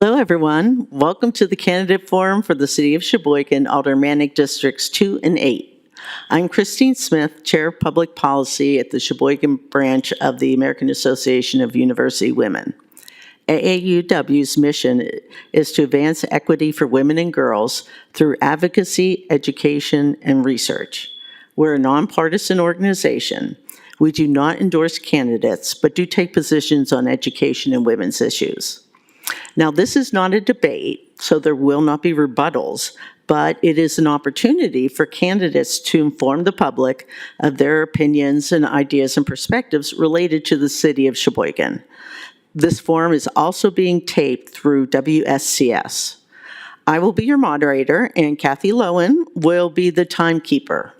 Hello, everyone. Welcome to the Candidate Forum for the City of Sheboygan, Aldermanic Districts 2 and 8. I'm Christine Smith, Chair of Public Policy at the Sheboygan Branch of the American Association of University Women. AAUW's mission is to advance equity for women and girls through advocacy, education, and research. We're a nonpartisan organization. We do not endorse candidates, but do take positions on education and women's issues. Now, this is not a debate, so there will not be rebuttals, but it is an opportunity for candidates to inform the public of their opinions and ideas and perspectives related to the city of Sheboygan. This forum is also being taped through WSCS. I will be your moderator, and Kathy Lowen will be the timekeeper.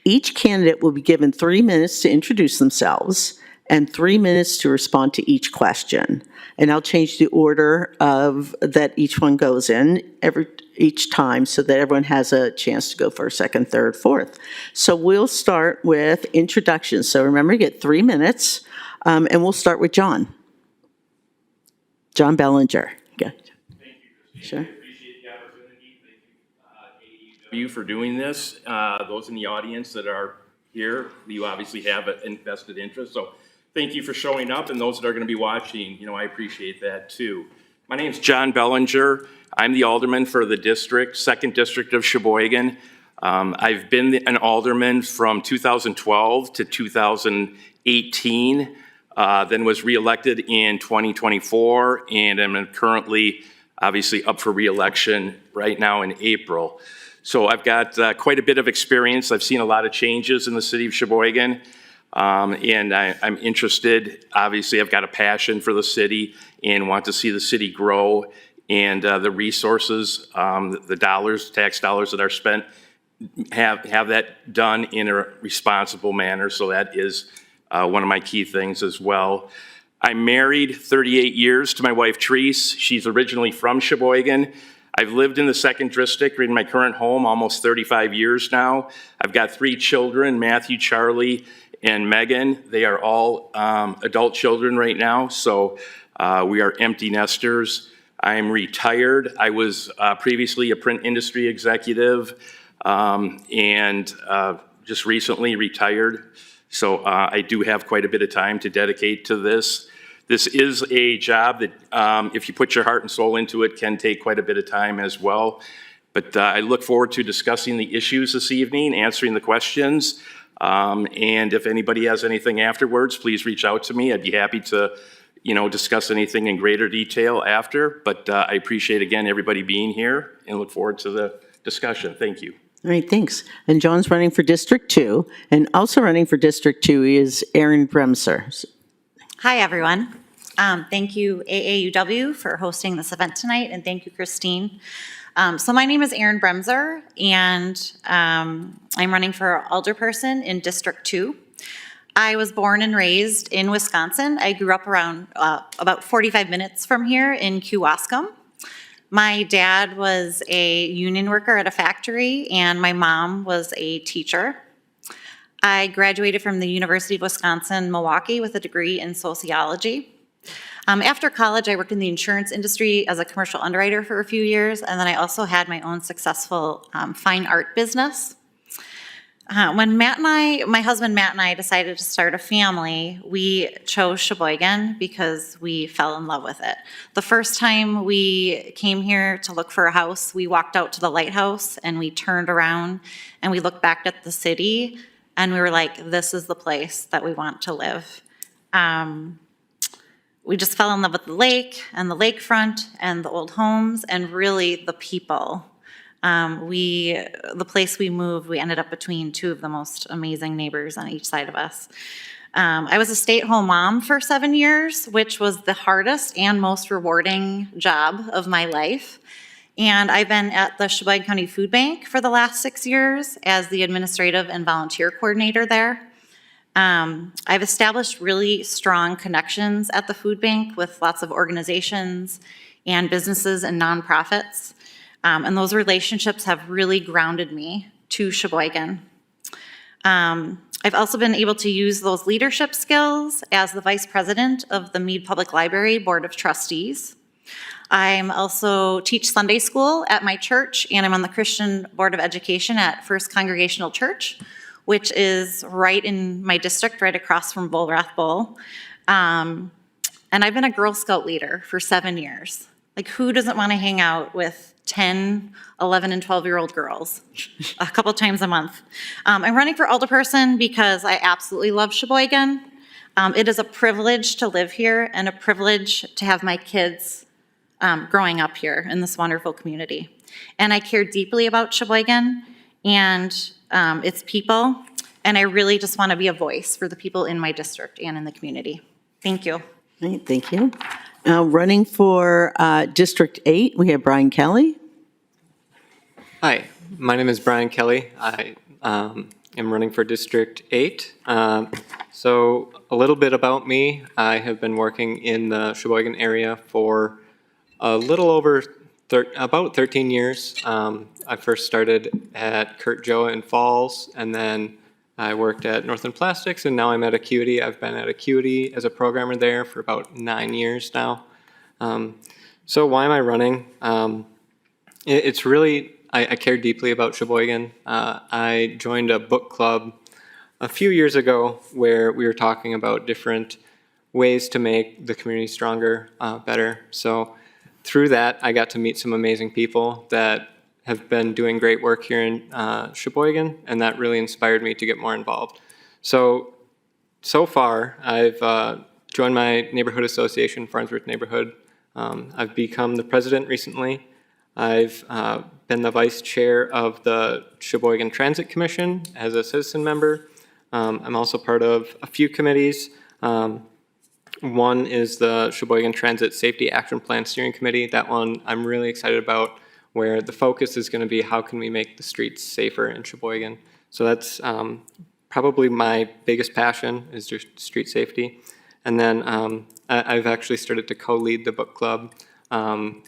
Each candidate will be given 3 minutes to introduce themselves and 3 minutes to respond to each question. And I'll change the order of that each one goes in each time so that everyone has a chance to go first, second, third, fourth. So we'll start with introductions. So remember, you get 3 minutes, and we'll start with John. John Bellinger. Okay. Thank you, Christine. Sure. I appreciate the opportunity. Thank you, AAUW, for doing this. Those in the audience that are here, you obviously have an invested interest. So thank you for showing up, and those that are going to be watching, I appreciate that too. My name is John Bellinger. I'm the alderman for the district, 2nd District of Sheboygan. I've been an alderman from 2012 to 2018, then was reelected in 2024, and I'm currently obviously up for reelection right now in April. So I've got quite a bit of experience. I've seen a lot of changes in the city of Sheboygan. And I'm interested, obviously I've got a passion for the city and want to see the city grow, and the resources, the dollars, tax dollars that are spent, have that done in a responsible manner. So that is one of my key things as well. I'm married 38 years to my wife, Therese. She's originally from Sheboygan. I've lived in the 2nd District in my current home almost 35 years now. I've got 3 children, Matthew, Charlie, and Megan. They are all adult children right now, so we are empty nesters. I'm retired. I was previously a print industry executive and just recently retired, so I do have quite a bit of time to dedicate to this. This is a job that, if you put your heart and soul into it, can take quite a bit of time as well. But I look forward to discussing the issues this evening, answering the questions. And if anybody has anything afterwards, please reach out to me. I'd be happy to, discuss anything in greater detail after. But I appreciate, again, everybody being here and look forward to the discussion. Thank you. All right, thanks. And John's running for District 2, and also running for District 2 is Erin Bremser. Hi, everyone. Thank you, AAUW, for hosting this event tonight, and thank you, Christine. So my name is Erin Bremser, and I'm running for alderperson in District 2. I was born and raised in Wisconsin. I grew up around about 45 minutes from here in Kewaskum. My dad was a union worker at a factory, and my mom was a teacher. I graduated from the University of Wisconsin-Milwaukee with a degree in sociology. After college, I worked in the insurance industry as a commercial underwriter for a few years, and then I also had my own successful fine art business. When my husband Matt and I decided to start a family, we chose Sheboygan because we fell in love with it. The first time we came here to look for a house, we walked out to the lighthouse and we turned around and we looked back at the city and we were like, this is the place that we want to live. We just fell in love with the lake and the lakefront and the old homes and really the people. The place we moved, we ended up between 2 of the most amazing neighbors on each side of us. I was a stay-at-home mom for 7 years, which was the hardest and most rewarding job of my life. And I've been at the Sheboygan County Food Bank for the last 6 years as the administrative and volunteer coordinator there. I've established really strong connections at the food bank with lots of organizations and businesses and nonprofits. And those relationships have really grounded me to Sheboygan. I've also been able to use those leadership skills as the vice president of the Meade Public Library Board of Trustees. I'm also teach Sunday school at my church, and I'm on the Christian Board of Education at First Congregational Church, which is right in my district, right across from Bull Rath Bowl. And I've been a Girl Scout leader for 7 years. Like, who doesn't want to hang out with 10, 11, and 12-year-old girls a couple times a month? I'm running for alderperson because I absolutely love Sheboygan. It is a privilege to live here and a privilege to have my kids growing up here in this wonderful community. And I care deeply about Sheboygan and its people, and I really just want to be a voice for the people in my district and in the community. Thank you. Great, thank you. Running for District 8, we have Brian Kelly. Hi, my name is Brian Kelly. I am running for District 8. So a little bit about me. I have been working in the Sheboygan area for a little over about 13 years. I first started at Kurt Joe in Falls, and then I worked at Northland Plastics, and now I'm at Acuity. I've been at Acuity as a programmer there for about 9 years now. So why am I running? It's really, I care deeply about Sheboygan. I joined a book club a few years ago where we were talking about different ways to make the community stronger, better. So through that, I got to meet some amazing people that have been doing great work here in Sheboygan, and that really inspired me to get more involved. So far, I've joined my neighborhood association, Farnsworth Neighborhood. I've become the president recently. I've been the vice chair of the Sheboygan Transit Commission as a citizen member. I'm also part of a few committees. One is the Sheboygan Transit Safety Action Plan Steering Committee. That one I'm really excited about, where the focus is going to be how can we make the streets safer in Sheboygan. So that's probably my biggest passion, is just street safety. And then I've actually started to co-lead the book club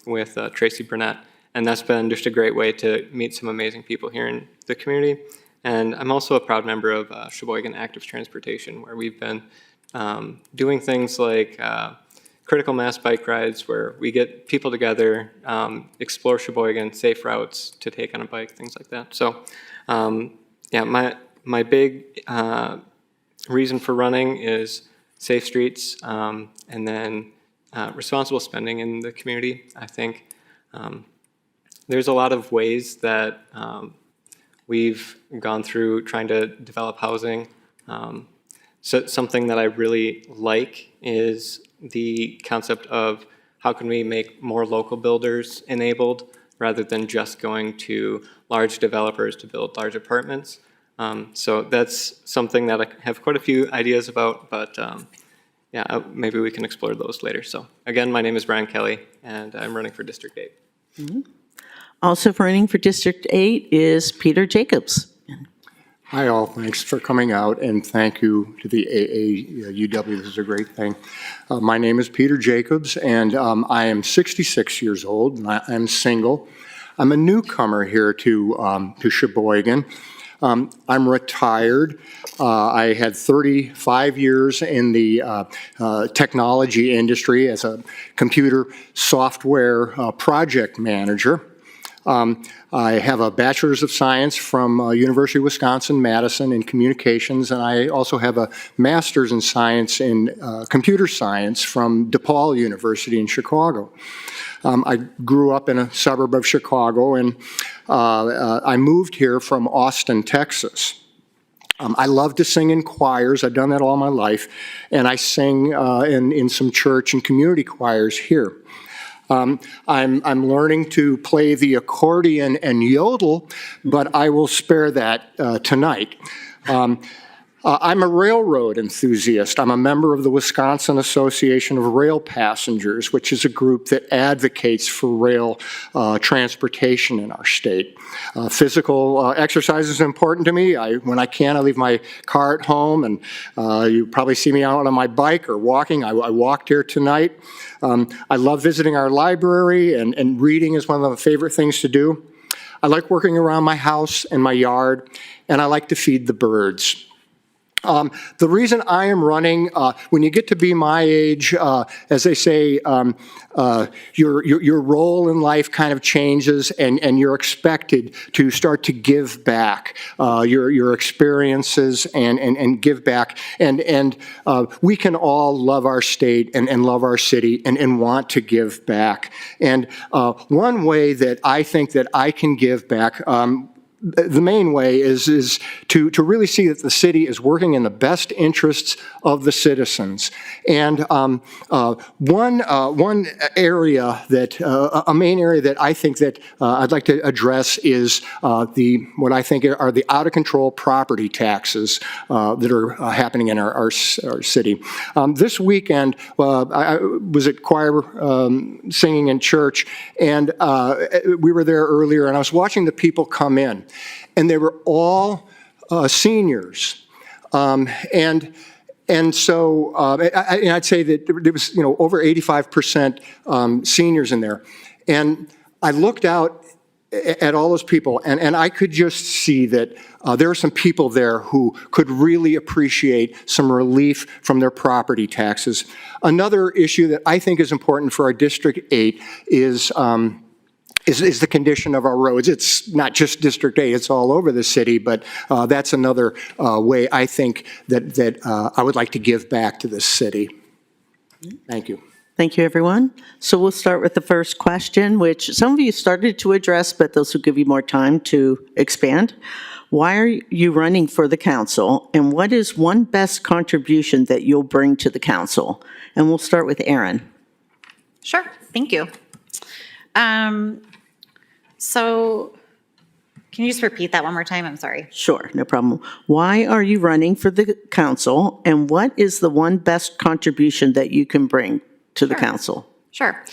with Tracy Burnett, and that's been just a great way to meet some amazing people here in the community. And I'm also a proud member of Sheboygan Active Transportation, where we've been doing things like critical mass bike rides, where we get people together, explore Sheboygan, safe routes to take on a bike, things like that. So yeah, my big reason for running is safe streets, and then responsible spending in the community. I think there's a lot of ways that we've gone through trying to develop housing. So something that I really like is the concept of how can we make more local builders enabled rather than just going to large developers to build large apartments. So that's something that I have quite a few ideas about, but yeah, maybe we can explore those later. So again, my name is Brian Kelly, and I'm running for District 8. Mm-hmm. Also running for District 8 is Peter Jacobs. Hi all, thanks for coming out, and thank you to the AAUW. This is a great thing. My name is Peter Jacobs, and I am 66 years old, and I'm single. I'm a newcomer here to Sheboygan. I'm retired. I had 35 years in the technology industry as a computer software project manager. I have a Bachelor's of Science from University of Wisconsin-Madison in communications, and I also have a Master's in Science in computer science from DePaul University in Chicago. I grew up in a suburb of Chicago, and I moved here from Austin, Texas. I love to sing in choirs. I've done that all my life, and I sing in some church and community choirs here. I'm learning to play the accordion and yodel, but I will spare that tonight. I'm a railroad enthusiast. I'm a member of the Wisconsin Association of Rail Passengers, which is a group that advocates for rail transportation in our state. Physical exercise is important to me. When I can, I leave my car at home, and you probably see me out on my bike or walking. I walked here tonight. I love visiting our library, and reading is one of my favorite things to do. I like working around my house and my yard, and I like to feed the birds. The reason I am running, when you get to be my age, as they say, your role in life kind of changes, and you're expected to start to give back your experiences and give back. And we can all love our state and love our city and want to give back. And one way that I think that I can give back, the main way is to really see that the city is working in the best interests of the citizens. And one area that, a main area that I think that I'd like to address is what I think are the out-of-control property taxes that are happening in our city. This weekend, I was at choir singing in church, and we were there earlier, and I was watching the people come in. And they were all seniors, and so I'd say that there was over 85% seniors in there, and I looked out at all those people, and I could just see that there are some people there who could really appreciate some relief from their property taxes. Another issue that I think is important for our District 8 is the condition of our roads. It's not just District 8, it's all over the city, but that's another way I think that I would like to give back to this city. Thank you. Thank you, everyone. So we'll start with the first question, which some of you started to address, but those will give you more time to expand. Why are you running for the council, and what is one best contribution that you'll bring to the council? And we'll start with Erin. Sure, thank you. So can you just repeat that one more time? I'm sorry. Sure, no problem. Why are you running for the council, and what is the one best contribution that you can bring to the council? Sure.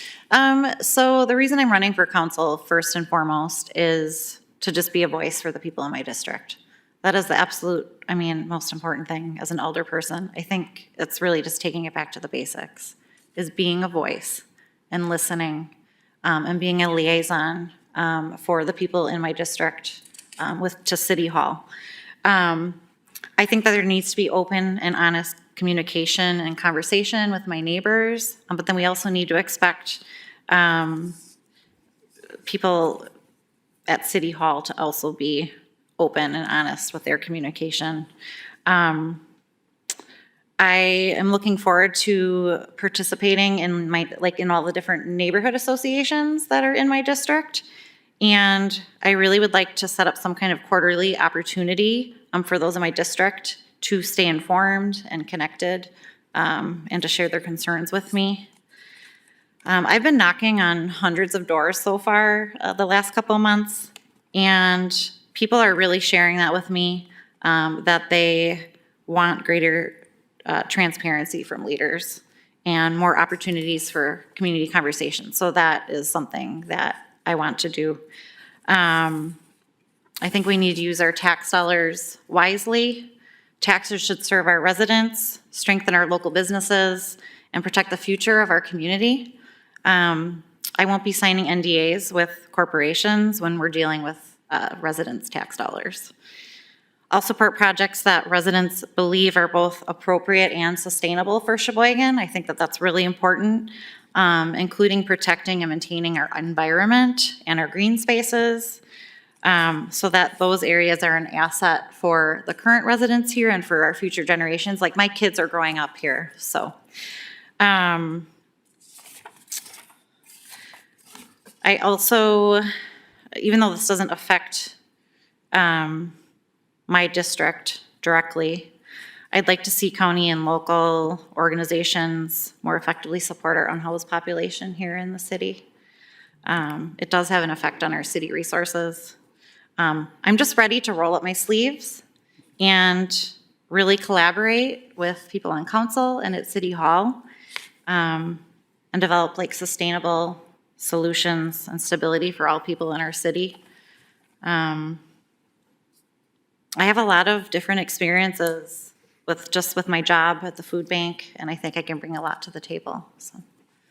So the reason I'm running for council, first and foremost, is to just be a voice for the people in my district. That is the absolute, most important thing as an elder person. I think it's really just taking it back to the basics, is being a voice and listening, and being a liaison for the people in my district to City Hall. I think that there needs to be open and honest communication and conversation with my neighbors, but then we also need to expect people at City Hall to also be open and honest with their communication. I am looking forward to participating in in all the different neighborhood associations that are in my district. And I really would like to set up some kind of quarterly opportunity for those in my district to stay informed and connected, and to share their concerns with me. I've been knocking on hundreds of doors so far the last couple of months, and people are really sharing that with me, that they want greater transparency from leaders and more opportunities for community conversation. So that is something that I want to do. I think we need to use our tax dollars wisely. Taxes should serve our residents, strengthen our local businesses, and protect the future of our community. I won't be signing NDAs with corporations when we're dealing with residents' tax dollars. I'll support projects that residents believe are both appropriate and sustainable for Sheboygan. I think that that's really important, including protecting and maintaining our environment and our green spaces, so that those areas are an asset for the current residents here and for our future generations. Like, my kids are growing up here, so. I also, even though this doesn't affect my district directly, I'd like to see county and local organizations more effectively support our unhoused population here in the city. It does have an effect on our city resources. I'm just ready to roll up my sleeves and really collaborate with people on council and at City Hall, and develop sustainable solutions and stability for all people in our city. I have a lot of different experiences with my job at the food bank, and I think I can bring a lot to the table. So.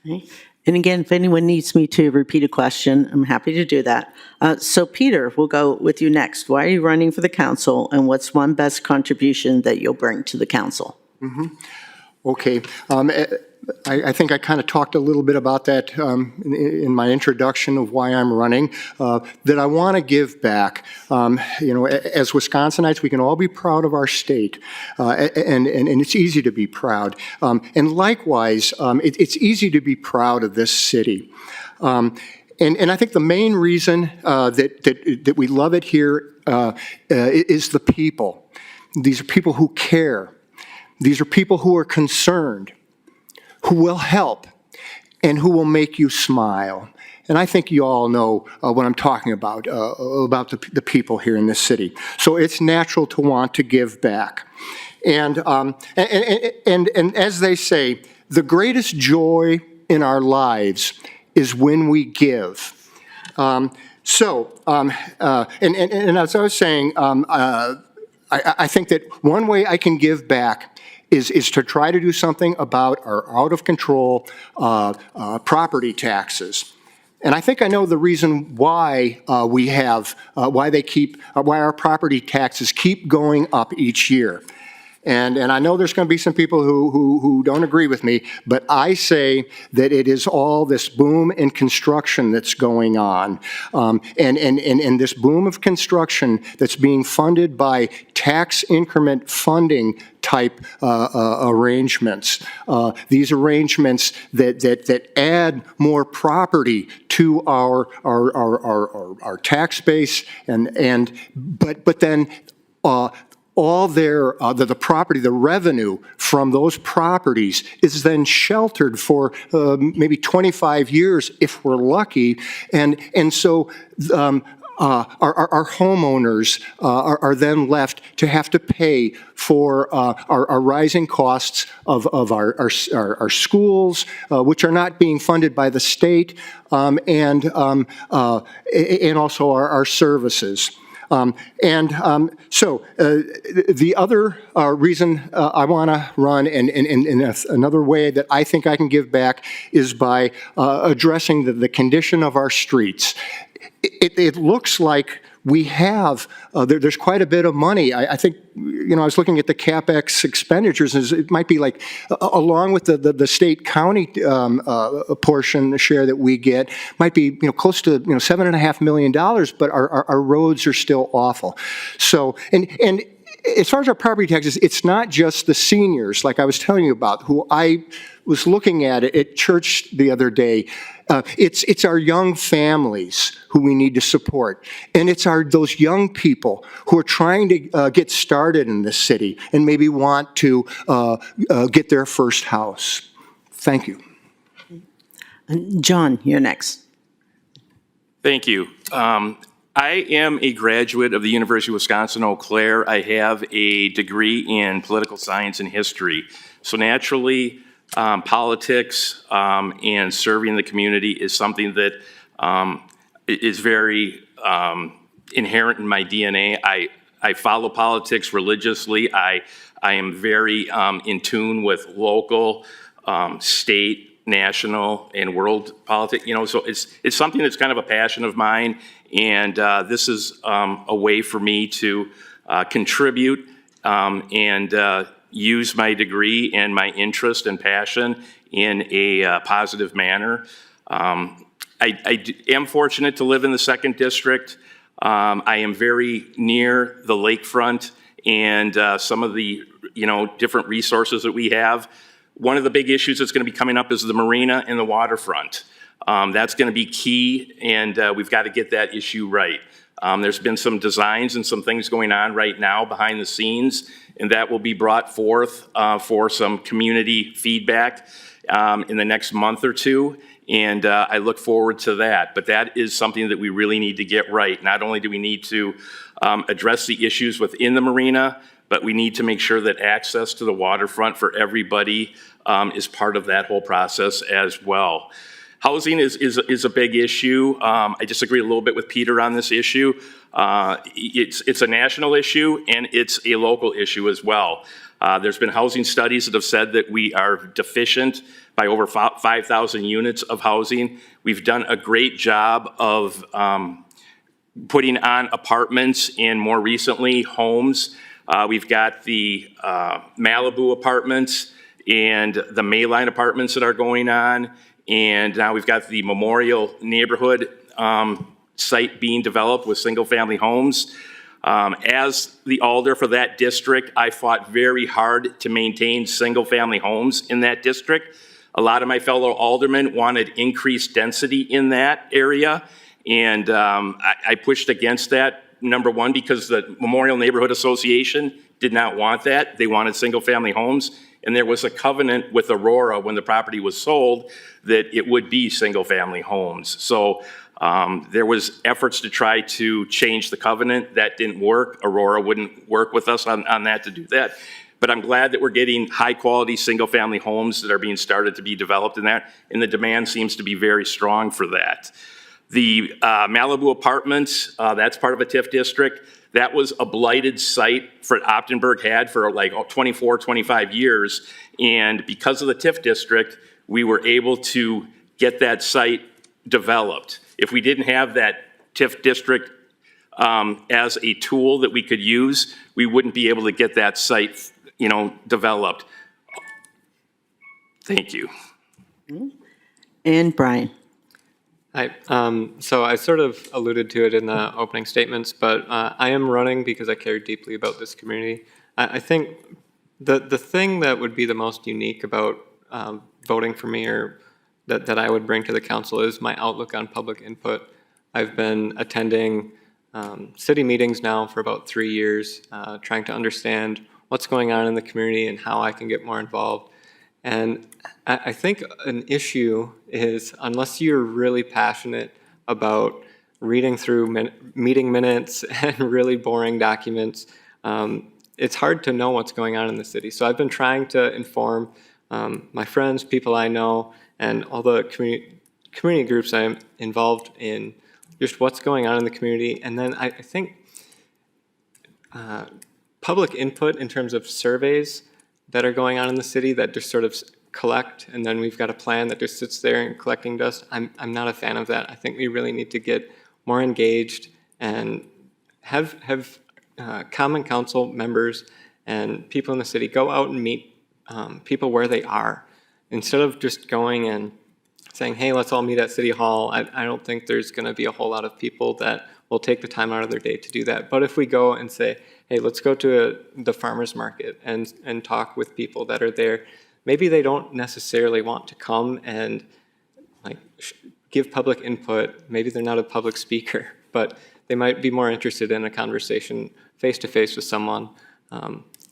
Okay. And again, if anyone needs me to repeat a question, I'm happy to do that. So Peter, we'll go with you next. Why are you running for the council, and what's one best contribution that you'll bring to the council? Okay. I think I kind of talked a little bit about that in my introduction of why I'm running, that I want to give back. As Wisconsinites, we can all be proud of our state, and it's easy to be proud. And likewise, it's easy to be proud of this city. And I think the main reason that we love it here is the people. These are people who care. These are people who are concerned, who will help, and who will make you smile. And I think you all know what I'm talking about the people here in this city. So it's natural to want to give back. And as they say, the greatest joy in our lives is when we give. And as I was saying, I think that one way I can give back is to try to do something about our out-of-control property taxes. And I think I know the reason why why our property taxes keep going up each year. And I know there's going to be some people who don't agree with me, but I say that it is all this boom in construction that's going on. And this boom of construction that's being funded by tax increment funding type arrangements. These arrangements that add more property to our tax base, but then all the property, the revenue from those properties is then sheltered for maybe 25 years if we're lucky, and so our homeowners are then left to have to pay for our rising costs of our schools, which are not being funded by the state, and also our services. So the other reason I want to run, and another way that I think I can give back, is by addressing the condition of our streets. It looks like we have, there's quite a bit of money. I think, I was looking at the CapEx expenditures, and it might be like, along with the state county portion, the share that we get, might be, close to, $7.5 million, but our roads are still awful. So, and as far as our property taxes, it's not just the seniors, like I was telling you about, who I was looking at church the other day. It's our young families who we need to support. And it's those young people who are trying to get started in this city and maybe want to get their first house. Thank you. John, you're next. Thank you. I am a graduate of the University of Wisconsin-Eau Claire. I have a degree in political science and history. So naturally, politics and serving the community is something that is very inherent in my DNA. I follow politics religiously. I am very in tune with local, state, national, and world politics. So it's something that's kind of a passion of mine, and this is a way for me to contribute and use my degree and my interest and passion in a positive manner. I am fortunate to live in the 2nd District. I am very near the lakefront and some of the different resources that we have. One of the big issues that's going to be coming up is the Marina and the waterfront. That's going to be key, and we've got to get that issue right. There's been some designs and some things going on right now behind the scenes, and that will be brought forth for some community feedback in the next month or two, and I look forward to that. But that is something that we really need to get right. Not only do we need to address the issues within the marina, but we need to make sure that access to the waterfront for everybody is part of that whole process as well. Housing is a big issue. I disagree a little bit with Peter on this issue. It's a national issue and it's a local issue as well. There's been housing studies that have said that we are deficient by over 5,000 units of housing. We've done a great job of putting on apartments and more recently homes. We've got the Malibu apartments and the Mayline apartments that are going on. And now we've got the Memorial neighborhood site being developed with single-family homes. As the alder for that district, I fought very hard to maintain single-family homes in that district. A lot of my fellow aldermen wanted increased density in that area, and I pushed against that, number one, because the Memorial Neighborhood Association did not want that. They wanted single-family homes, and there was a covenant with Aurora when the property was sold that it would be single-family homes. So there was efforts to try to change the covenant. That didn't work. Aurora wouldn't work with us on that to do that. But I'm glad that we're getting high-quality single-family homes that are being started to be developed in that, and the demand seems to be very strong for that. The Malibu apartments, that's part of a TIF district. That was a blighted site for Optenberg had for like 24, 25 years. And because of the TIF district, we were able to get that site developed. If we didn't have that TIF district as a tool that we could use, we wouldn't be able to get that site, developed. Thank you. And Brian. Hi. So I sort of alluded to it in the opening statements, but I am running because I care deeply about this community. I think the thing that would be the most unique about voting for me, or that I would bring to the council, is my outlook on public input. I've been attending city meetings now for about 3 years, trying to understand what's going on in the community and how I can get more involved. And I think an issue is, unless you're really passionate about reading through meeting minutes and really boring documents, it's hard to know what's going on in the city. So I've been trying to inform my friends, people I know, and all the community groups I'm involved in, just what's going on in the community. And then I think public input in terms of surveys that are going on in the city that just sort of collect, and then we've got a plan that just sits there and collecting dust. I'm not a fan of that. I think we really need to get more engaged and have common council members and people in the city go out and meet people where they are. Instead of just going and saying, hey, let's all meet at City Hall, I don't think there's going to be a whole lot of people that will take the time out of their day to do that. But if we go and say, hey, let's go to the farmer's market and talk with people that are there, maybe they don't necessarily want to come and give public input. Maybe they're not a public speaker, but they might be more interested in a conversation face-to-face with someone.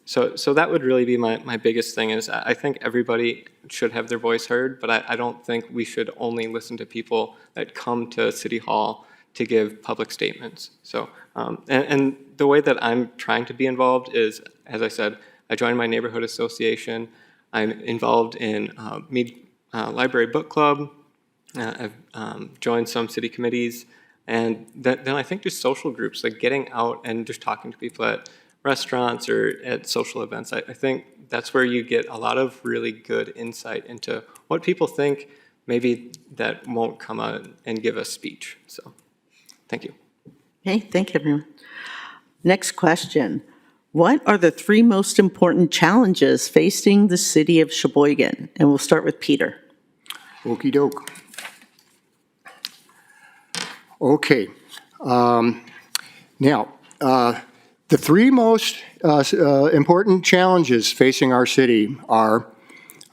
So that would really be my biggest thing, is I think everybody should have their voice heard, but I don't think we should only listen to people that come to City Hall to give public statements. So, and the way that I'm trying to be involved is, as I said, I joined my neighborhood association. I'm involved in library book club. I've joined some city committees, and then I think just social groups, like getting out and just talking to people at restaurants or at social events. I think that's where you get a lot of really good insight into what people think, maybe that won't come out and give a speech. So, thank you. Okay, thank you, everyone. Next question. What are the 3 most important challenges facing the city of Sheboygan? And we'll start with Peter. Okey doke. Okay. Now, the 3 most important challenges facing our city are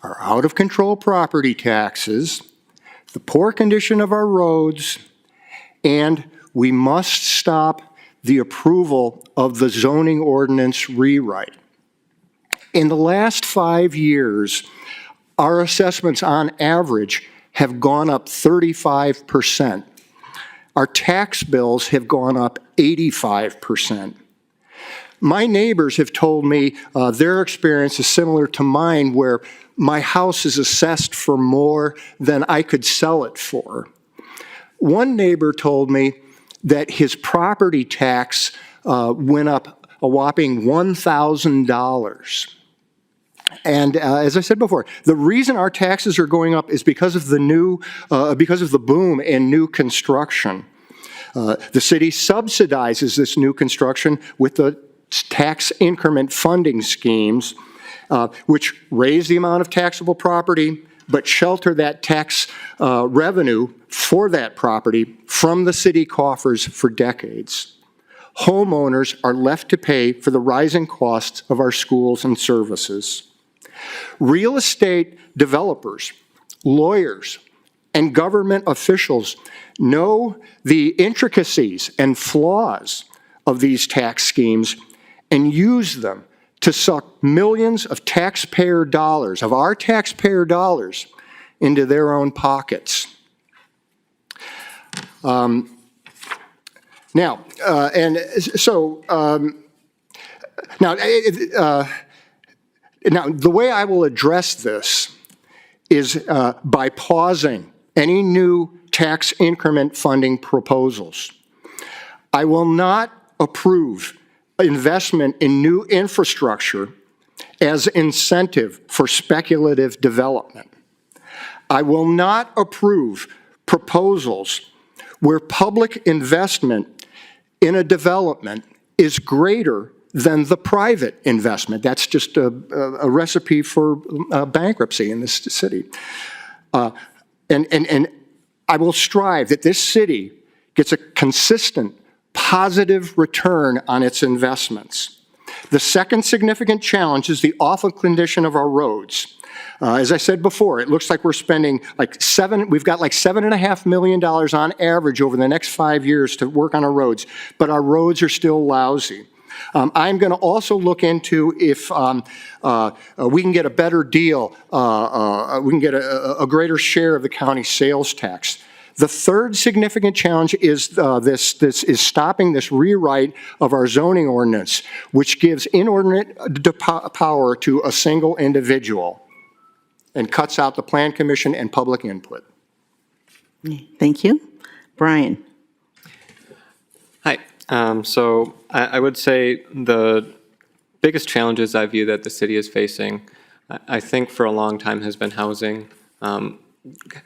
our out-of-control property taxes, the poor condition of our roads, and we must stop the approval of the zoning ordinance rewrite. In the last 5 years, our assessments on average have gone up 35%. Our tax bills have gone up 85%. My neighbors have told me their experience is similar to mine, where my house is assessed for more than I could sell it for. One neighbor told me that his property tax went up a whopping $1,000. And as I said before, the reason our taxes are going up is because of the boom in new construction. The city subsidizes this new construction with the tax increment funding schemes, which raise the amount of taxable property, but shelter that tax revenue for that property from the city coffers for decades. Homeowners are left to pay for the rising costs of our schools and services. Real estate developers, lawyers, and government officials know the intricacies and flaws of these tax schemes and use them to suck millions of taxpayer dollars, of our taxpayer dollars, into their own pockets. Now, the way I will address this is by pausing any new tax increment funding proposals. I will not approve investment in new infrastructure as incentive for speculative development. I will not approve proposals where public investment in a development is greater than the private investment. That's just a recipe for bankruptcy in this city. And I will strive that this city gets a consistent, positive return on its investments. The second significant challenge is the awful condition of our roads. As I said before, it looks like we're spending we've got like $7.5 million on average over the next 5 years to work on our roads, but our roads are still lousy. I'm going to also look into if we can get a better deal, we can get a greater share of the county sales tax. The third significant challenge is is stopping this rewrite of our zoning ordinance, which gives inordinate power to a single individual and cuts out the Plan Commission and public input. Thank you. Brian. Hi. So I would say the biggest challenges I view that the city is facing, I think for a long time, has been housing.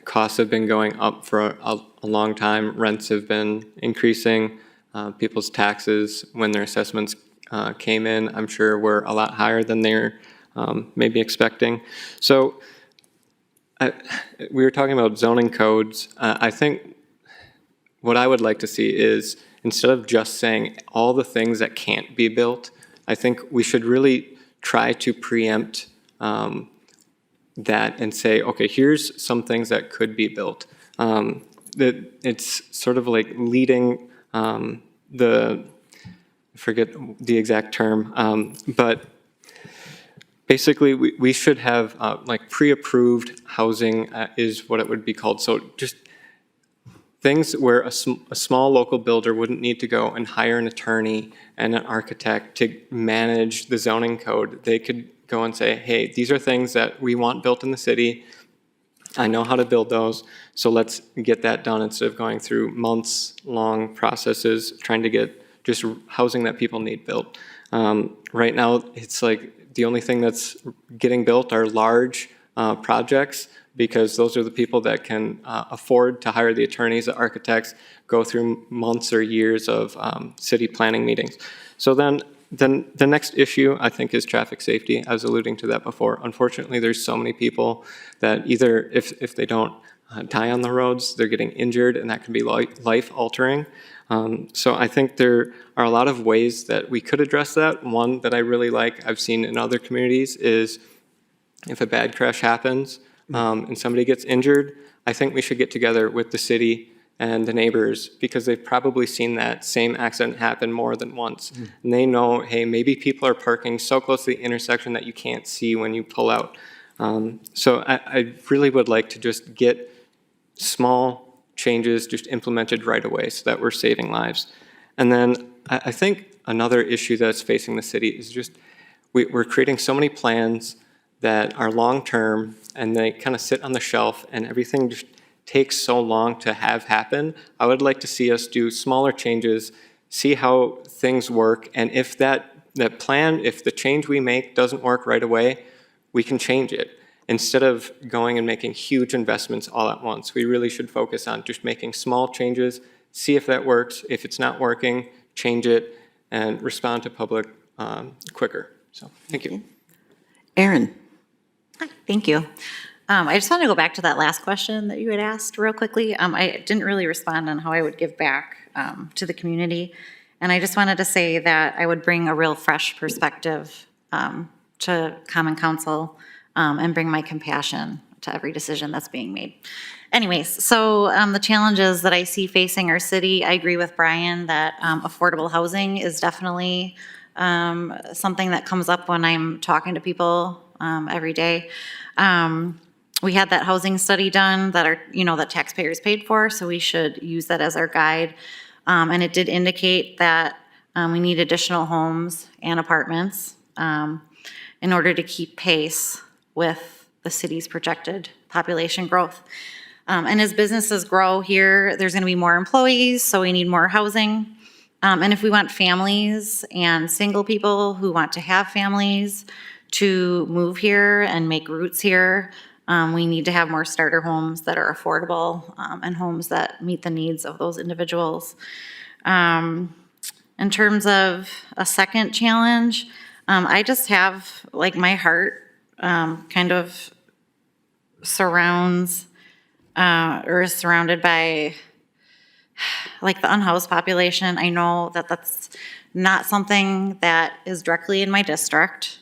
Costs have been going up for a long time. Rents have been increasing. People's taxes, when their assessments came in, I'm sure were a lot higher than they're maybe expecting. So we were talking about zoning codes. I think what I would like to see is, instead of just saying all the things that can't be built, I think we should really try to preempt that and say, okay, here's some things that could be built. It's sort of like leading I forget the exact term, but basically we should have like pre-approved housing is what it would be called. So just things where a small local builder wouldn't need to go and hire an attorney and an architect to manage the zoning code. They could go and say, hey, these are things that we want built in the city. I know how to build those, so let's get that done instead of going through months-long processes trying to get just housing that people need built. Right now, it's like the only thing that's getting built are large projects, because those are the people that can afford to hire the attorneys, the architects, go through months or years of city planning meetings. So then the next issue, I think, is traffic safety. I was alluding to that before. Unfortunately, there's so many people that either, if they don't die on the roads, they're getting injured, and that can be life-altering. So I think there are a lot of ways that we could address that. One that I really like, I've seen in other communities, is if a bad crash happens, and somebody gets injured, I think we should get together with the city and the neighbors, because they've probably seen that same accident happen more than once. And they know, hey, maybe people are parking so close to the intersection that you can't see when you pull out. So I really would like to just get small changes just implemented right away so that we're saving lives. And then I think another issue that's facing the city is just we're creating so many plans that are long-term, and they kind of sit on the shelf, and everything just takes so long to have happen. I would like to see us do smaller changes, see how things work, and if that plan, if the change we make doesn't work right away, we can change it. Instead of going and making huge investments all at once, we really should focus on just making small changes, see if that works. If it's not working, change it, and respond to public quicker. So, thank you. Erin? Hi, thank you. I just want to go back to that last question that you had asked real quickly. I didn't really respond on how I would give back to the community. And I just wanted to say that I would bring a real fresh perspective to Common Council and bring my compassion to every decision that's being made. Anyways, so the challenges that I see facing our city, I agree with Brian that affordable housing is definitely something that comes up when I'm talking to people every day. We had that housing study done that that taxpayers paid for, so we should use that as our guide. And it did indicate that we need additional homes and apartments in order to keep pace with the city's projected population growth. And as businesses grow here, there's going to be more employees, so we need more housing. And if we want families and single people who want to have families to move here and make roots here, we need to have more starter homes that are affordable and homes that meet the needs of those individuals. In terms of a second challenge, I just have, like, my heart kind of surrounds or is surrounded by, like, the unhoused population. I know that that's not something that is directly in my district,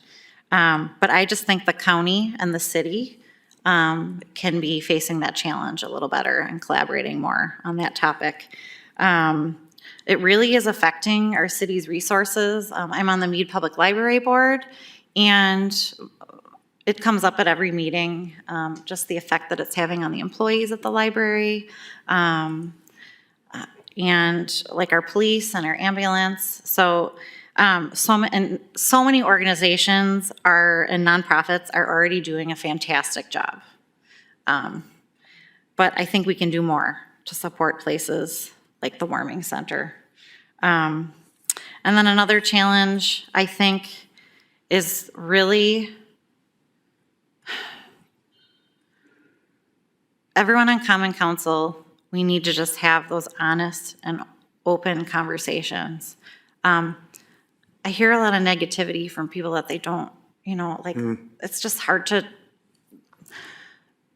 but I just think the county and the city can be facing that challenge a little better and collaborating more on that topic. It really is affecting our city's resources. I'm on the Meade Public Library Board, and it comes up at every meeting, just the effect that it's having on the employees at the library, and like our police and our ambulance. So so many organizations and nonprofits are already doing a fantastic job. But I think we can do more to support places like the Warming Center. And then another challenge, I think, is really everyone on Common Council, we need to just have those honest and open conversations. I hear a lot of negativity from people that they don't, it's just hard to,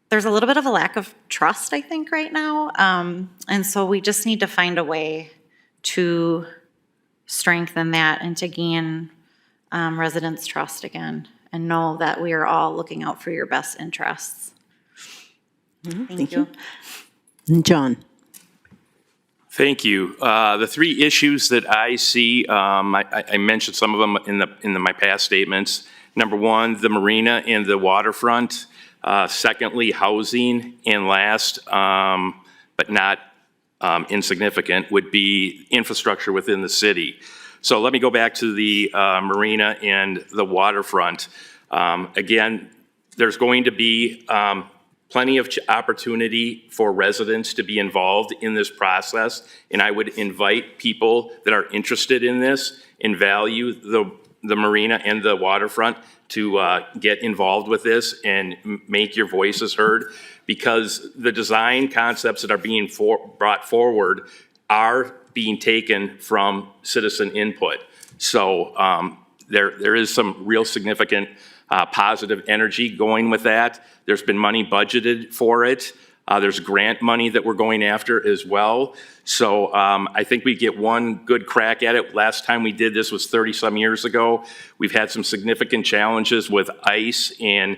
there's a little bit of a lack of trust, I think, right now. And so we just need to find a way to strengthen that and to gain residents' trust again and know that we are all looking out for your best interests. Thank you. John? Thank you. The three issues that I see, I mentioned some of them in my past statements. Number one, the marina and the waterfront. Secondly, housing. And last, but not insignificant, would be infrastructure within the city. So let me go back to the marina and the waterfront. Again, there's going to be plenty of opportunity for residents to be involved in this process, and I would invite people that are interested in this and value the marina and the waterfront to get involved with this and make your voices heard, because the design concepts that are being brought forward are being taken from citizen input. So there is some real significant positive energy going with that. There's been money budgeted for it. There's grant money that we're going after as well. So I think we get one good crack at it. Last time we did this was 30-some years ago. We've had some significant challenges with ice and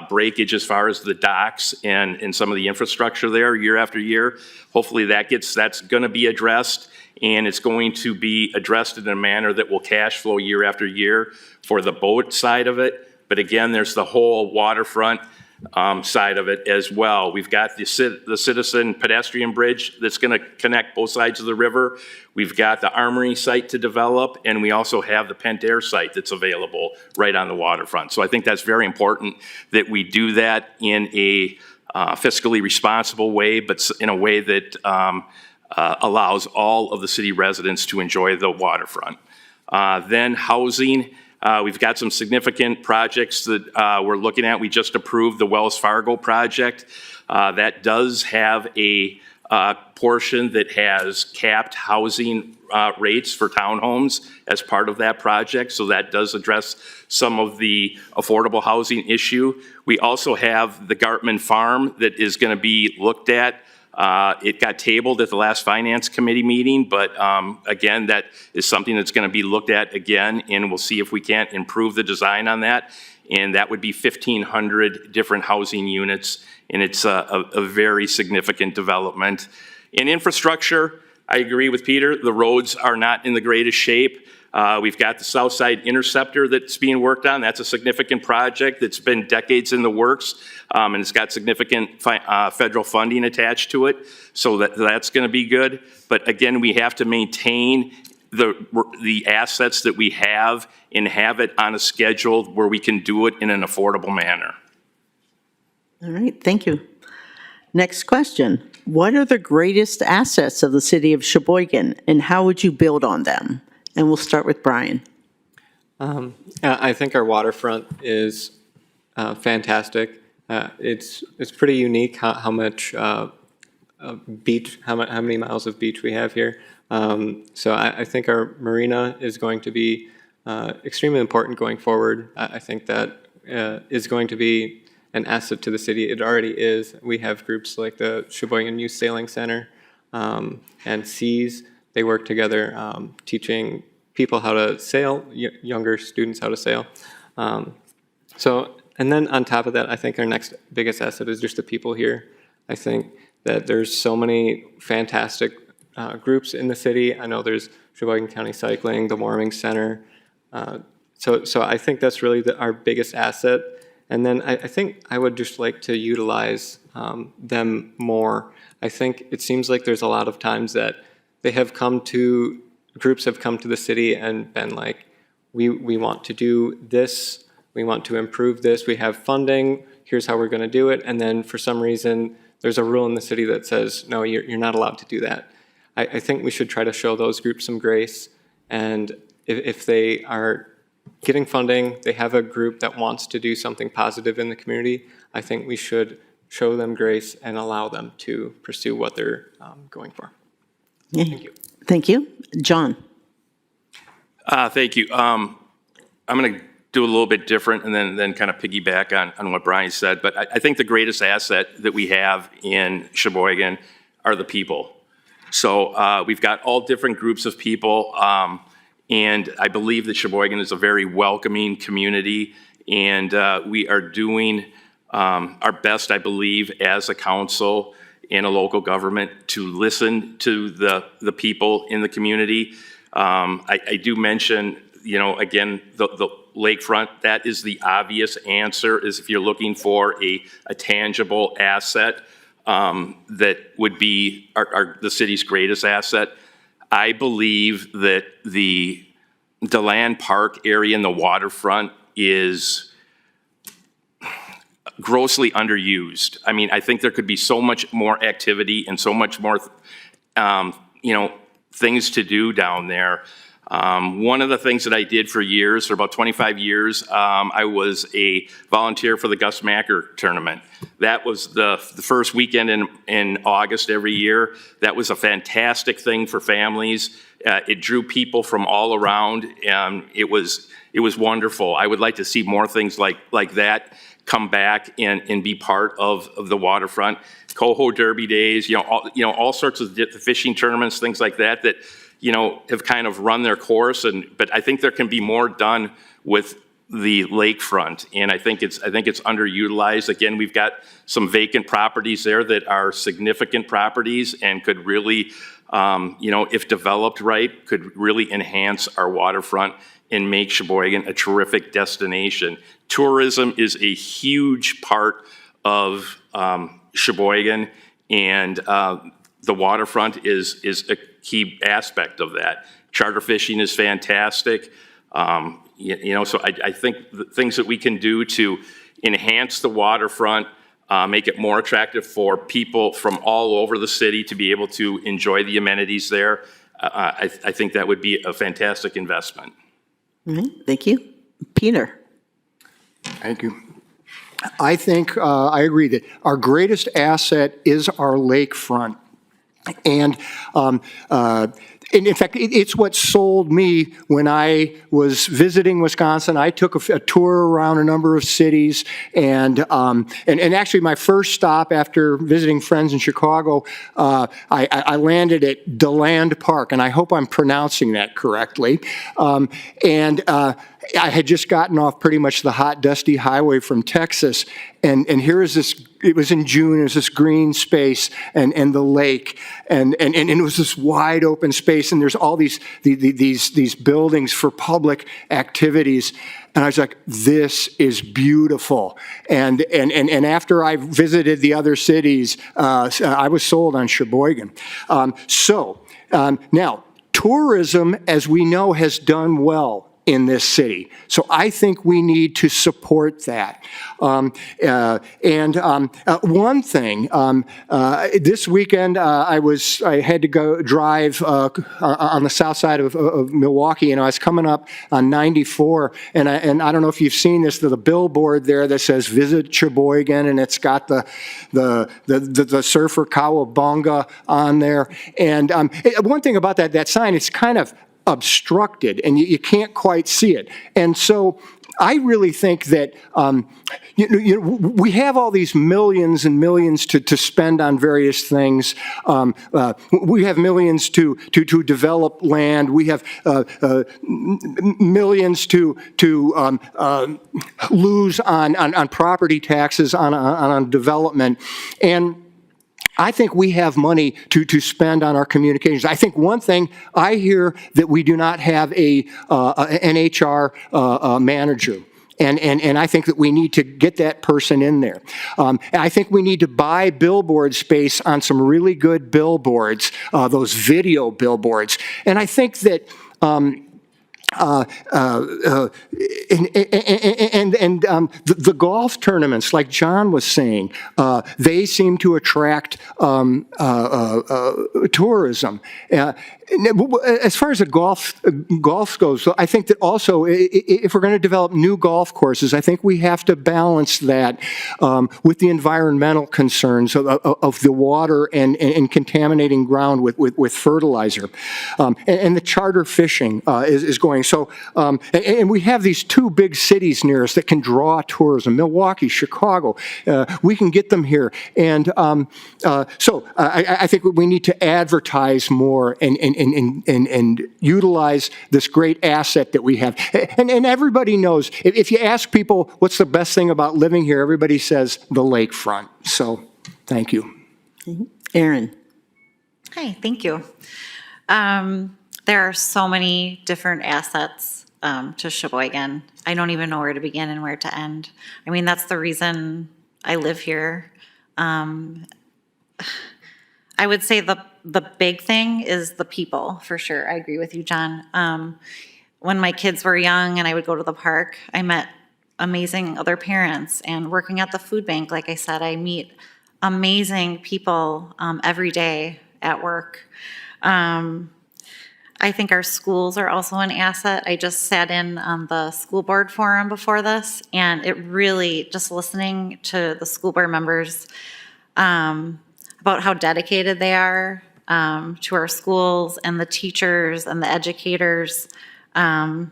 breakage as far as the docks and some of the infrastructure there year after year. Hopefully that's going to be addressed, and it's going to be addressed in a manner that will cash flow year after year for the boat side of it. But again, there's the whole waterfront side of it as well. We've got the citizen pedestrian bridge that's going to connect both sides of the river. We've got the Armory site to develop, and we also have the Pentair site that's available right on the waterfront. So I think that's very important that we do that in a fiscally responsible way, but in a way that allows all of the city residents to enjoy the waterfront. Then housing. We've got some significant projects that we're looking at. We just approved the Wells Fargo project. That does have a portion that has capped housing rates for townhomes as part of that project, so that does address some of the affordable housing issue. We also have the Gartman Farm that is going to be looked at. It got tabled at the last Finance Committee meeting, but again, that is something that's going to be looked at again, and we'll see if we can't improve the design on that. And that would be 1,500 different housing units, and it's a very significant development. In infrastructure, I agree with Peter. The roads are not in the greatest shape. We've got the South Side Interceptor that's being worked on. That's a significant project that's been decades in the works, and it's got significant federal funding attached to it, so that's going to be good. But again, we have to maintain the assets that we have and have it on a schedule where we can do it in an affordable manner. All right, thank you. Next question. What are the greatest assets of the city of Sheboygan, and how would you build on them? And we'll start with Brian. I think our waterfront is fantastic. It's pretty unique how much beach, how many miles of beach we have here. So I think our Marina is going to be extremely important going forward. I think that is going to be an asset to the city. It already is. We have groups like the Sheboygan Youth Sailing Center and SEAS. They work together teaching people how to sail, younger students how to sail. And then on top of that, I think our next biggest asset is just the people here. I think that there's so many fantastic groups in the city. I know there's Sheboygan County Cycling, the Warming Center. So I think that's really our biggest asset. And then I think I would just like to utilize them more. I think it seems like there's a lot of times that groups have come to the city and been like, we want to do this, we want to improve this, we have funding, here's how we're going to do it. And then for some reason, there's a rule in the city that says, no, you're not allowed to do that. I think we should try to show those groups some grace. And if they are getting funding, they have a group that wants to do something positive in the community, I think we should show them grace and allow them to pursue what they're going for. Yeah. Thank you. Thank you. John. Thank you. I'm going to do a little bit different and then kind of piggyback on what Brian said. But I think the greatest asset that we have in Sheboygan are the people. So we've got all different groups of people. And I believe that Sheboygan is a very welcoming community. And we are doing our best, I believe, as a council and a local government to listen to the people in the community. I do mention, again, the lakefront. That is the obvious answer, is if you're looking for a tangible asset that would be the city's greatest asset. I believe that the DeLand Park area and the waterfront is grossly underused. I mean, I think there could be so much more activity and so much more, things to do down there. One of the things that I did for years, for about 25 years, I was a volunteer for the Gus Macker tournament. That was the first weekend in August every year. That was a fantastic thing for families. It drew people from all around, and it was wonderful. I would like to see more things like that come back and be part of the waterfront. Coho Derby days, all sorts of fishing tournaments, things like that have kind of run their course. But I think there can be more done with the lakefront, and I think it's underutilized. Again, we've got some vacant properties there that are significant properties and could really, if developed right, could really enhance our waterfront and make Sheboygan a terrific destination. Tourism is a huge part of Sheboygan, and the waterfront is a key aspect of that. Charter fishing is fantastic. So I think the things that we can do to enhance the waterfront, make it more attractive for people from all over the city to be able to enjoy the amenities there, I think that would be a fantastic investment. All right, thank you. Peter? Thank you. I think, I agree that our greatest asset is our lakefront. And in fact, it's what sold me when I was visiting Wisconsin. I took a tour around a number of cities, and actually my first stop after visiting friends in Chicago, I landed at DeLand Park, and I hope I'm pronouncing that correctly. I had just gotten off pretty much the hot, dusty highway from Texas, and here is this, it was in June, it was this green space and the lake, and it was this wide open space, and there's all these buildings for public activities. And I was like, this is beautiful. And after I visited the other cities, I was sold on Sheboygan. Now, tourism, as we know, has done well in this city. So I think we need to support that. One thing, this weekend I had to go drive on the south side of Milwaukee, and I was coming up on 94, and I don't know if you've seen this, the billboard there that says "Visit Sheboygan," and it's got the surfer Cowabunga on there. And one thing about that sign, it's kind of obstructed, and you can't quite see it. And so I really think that we have all these millions and millions to spend on various things. We have millions to develop land. We have millions to lose on property taxes on development. And I think we have money to spend on our communications. I think one thing I hear that we do not have an HR manager. And I think that we need to get that person in there. And I think we need to buy billboard space on some really good billboards, those video billboards. And I think that the golf tournaments, like John was saying, they seem to attract tourism. As far as the golf goes, I think that also, if we're going to develop new golf courses, I think we have to balance that with the environmental concerns of the water and contaminating ground with fertilizer. And the charter fishing is going. So, and we have these two big cities near us that can draw tourism, Milwaukee, Chicago. We can get them here. And so I think we need to advertise more and utilize this great asset that we have. And everybody knows, if you ask people what's the best thing about living here, everybody says the lakefront. So, thank you. Erin? Hi, thank you. There are so many different assets to Sheboygan. I don't even know where to begin and where to end. I mean, that's the reason I live here. I would say the big thing is the people, for sure. I agree with you, John. When my kids were young and I would go to the park, I met amazing other parents. And working at the food bank, like I said, I meet amazing people every day at work. I think our schools are also an asset. I just sat in on the school board forum before this, and it really, just listening to the school board members about how dedicated they are to our schools and the teachers and the educators. I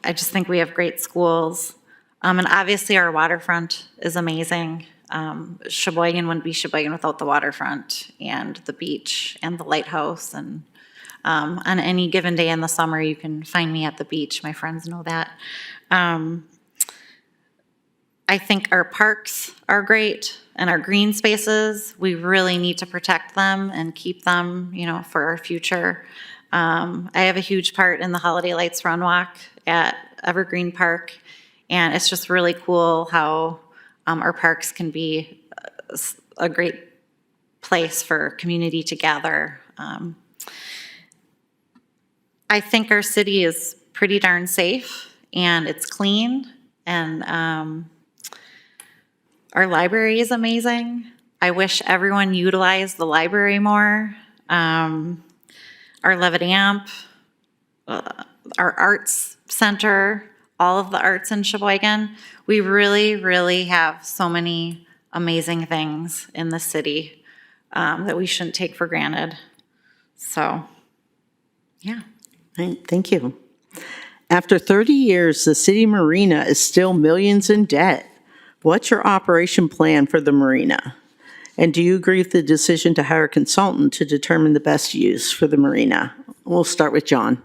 just think we have great schools. And obviously our waterfront is amazing. Sheboygan wouldn't be Sheboygan without the waterfront and the beach and the lighthouse. And on any given day in the summer, you can find me at the beach. My friends know that. I think our parks are great, and our green spaces, we really need to protect them and keep them, for our future. I have a huge part in the Holiday Lights Run Walk at Evergreen Park, and it's just really cool how our parks can be a great place for community to gather. I think our city is pretty darn safe, and it's clean, and our library is amazing. I wish everyone utilized the library more. Our Levitt Amp, our arts center, all of the arts in Sheboygan. We really, really have so many amazing things in the city that we shouldn't take for granted. So, yeah. Right, thank you. After 30 years, the city marina is still millions in debt. What's your operation plan for the marina? And do you agree with the decision to hire a consultant to determine the best use for the marina? We'll start with John.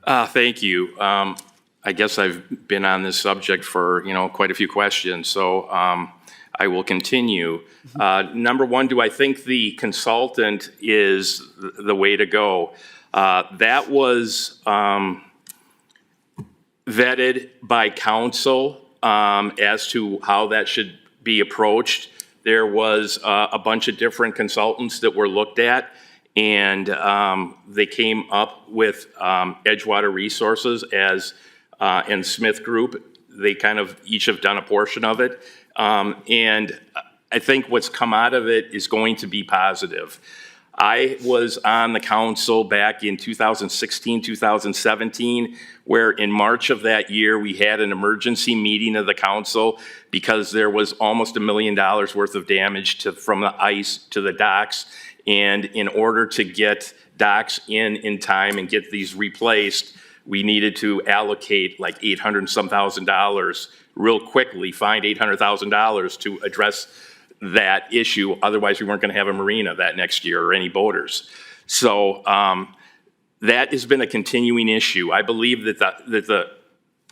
Thank you. I guess I've been on this subject for, quite a few questions, so I will continue. Number one, do I think the consultant is the way to go? That was vetted by council as to how that should be approached. There was a bunch of different consultants that were looked at, and they came up with Edgewater Resources and Smith Group. They kind of each have done a portion of it. And I think what's come out of it is going to be positive. I was on the council back in 2016, 2017, where in March of that year, we had an emergency meeting of the council because there was almost $1 million worth of damage from the ice to the docks. And in order to get docks in time and get these replaced, we needed to allocate like $800 and some thousand real quickly, find $800,000 to address that issue. Otherwise, we weren't going to have a marina that next year or any boaters. So that has been a continuing issue. I believe that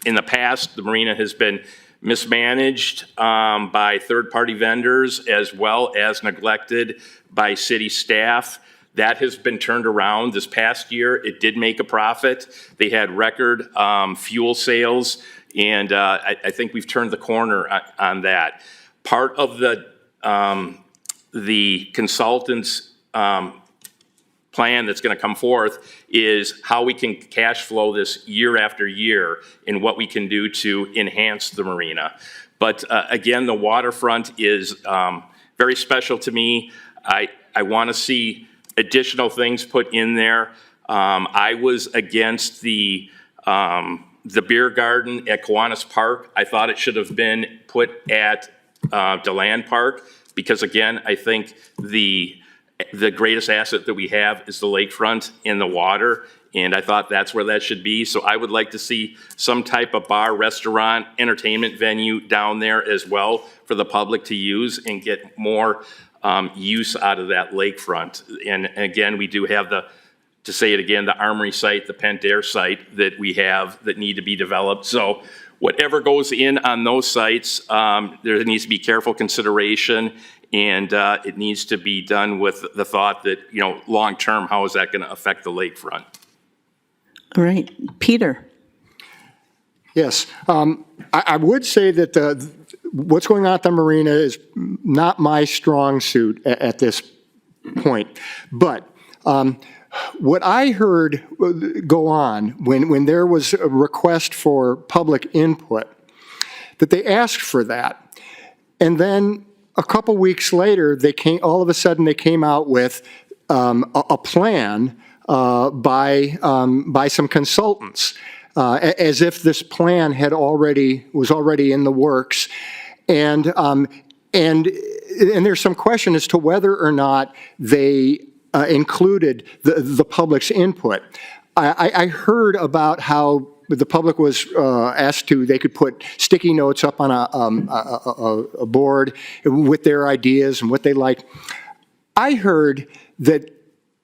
in the past, the marina has been mismanaged by third-party vendors as well as neglected by city staff. That has been turned around this past year. It did make a profit. They had record fuel sales, and I think we've turned the corner on that. Part of the consultant's plan that's going to come forth is how we can cash flow this year after year and what we can do to enhance the marina. But again, the waterfront is very special to me. I want to see additional things put in there. I was against the beer garden at Kiwanis Park. I thought it should have been put at DeLand Park because, again, I think the greatest asset that we have is the lakefront and the water, and I thought that's where that should be. So I would like to see some type of bar, restaurant, entertainment venue down there as well for the public to use and get more use out of that lakefront. And again, we do have to say it again, the Armory site, the Pent Air site that we have that need to be developed. So whatever goes in on those sites, there needs to be careful consideration, and it needs to be done with the thought that, long-term, how is that going to affect the lakefront? All right, Peter. Yes, I would say that what's going on at the marina is not my strong suit at this point. But what I heard go on when there was a request for public input, that they asked for that. And then a couple weeks later, all of a sudden they came out with a plan by some consultants, as if this plan was already in the works. And there's some question as to whether or not they included the public's input. I heard about how the public was asked they could put sticky notes up on a board with their ideas and what they liked. I heard that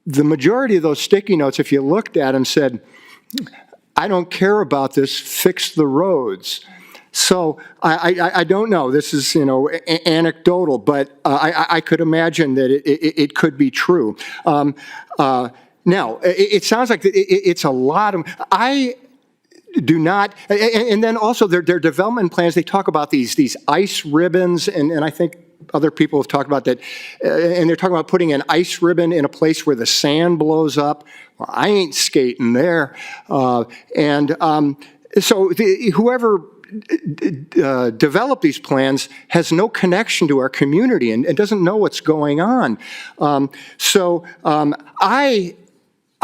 the majority of those sticky notes, if you looked at them, said, "I don't care about this, fix the roads." So I don't know. This is anecdotal, but I could imagine that it could be true. Now it sounds like it's a lot of. I do not, and then also their development plans. They talk about these ice ribbons, and I think other people have talked about that, and they're talking about putting an ice ribbon in a place where the sand blows up. Well, I ain't skating there, so whoever develop these plans has no connection to our community and doesn't know what's going on. I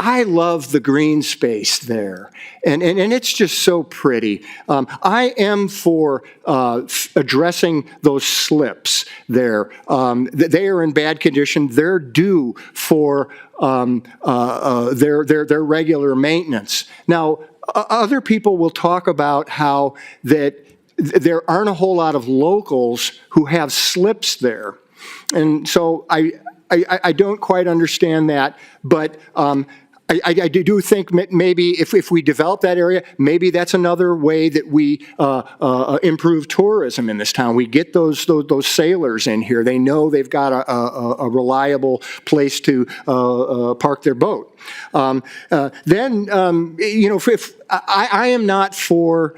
I love the green space there, and it's just so pretty. I am for addressing those slips there. They are in bad condition. They're due for their regular maintenance. Now, other people will talk about how that there aren't a whole lot of locals who have slips there. And so I don't quite understand that, but I do think maybe if we develop that area, maybe that's another way that we improve tourism in this town. We get those sailors in here. They know they've got a reliable place to park their boat. Then, if I am not for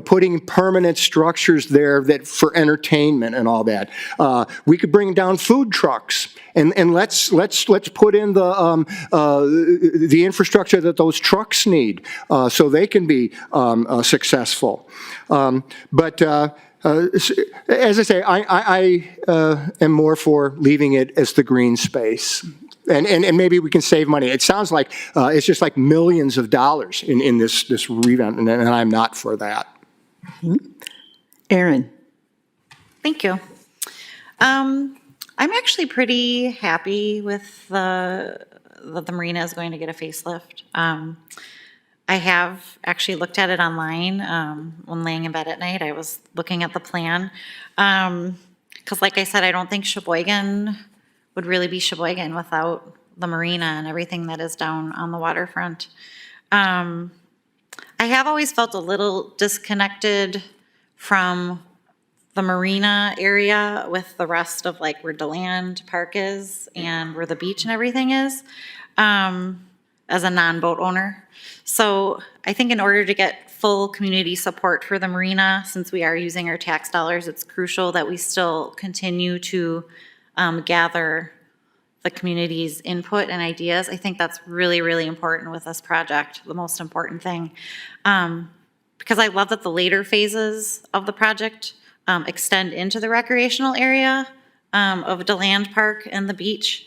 putting permanent structures there that for entertainment and all that. We could bring down food trucks and let's put in the infrastructure that those trucks need so they can be successful. But as I say, I am more for leaving it as the green space. And maybe we can save money. It sounds like it's just like millions of dollars in this revamp, and I'm not for that. Erin. Thank you. I'm actually pretty happy with that the Marina is going to get a facelift. I have actually looked at it online when laying in bed at night. I was looking at the plan. Because like I said, I don't think Sheboygan would really be Sheboygan without the Marina and everything that is down on the waterfront. I have always felt a little disconnected from the Marina area with the rest of like where DeLand Park is and where the beach and everything is, as a non-boat owner. So I think in order to get full community support for the Marina, since we are using our tax dollars, it's crucial that we still continue to gather the community's input and ideas. I think that's really, really important with this project, the most important thing. Because I love that the later phases of the project extend into the recreational area of DeLand Park and the beach.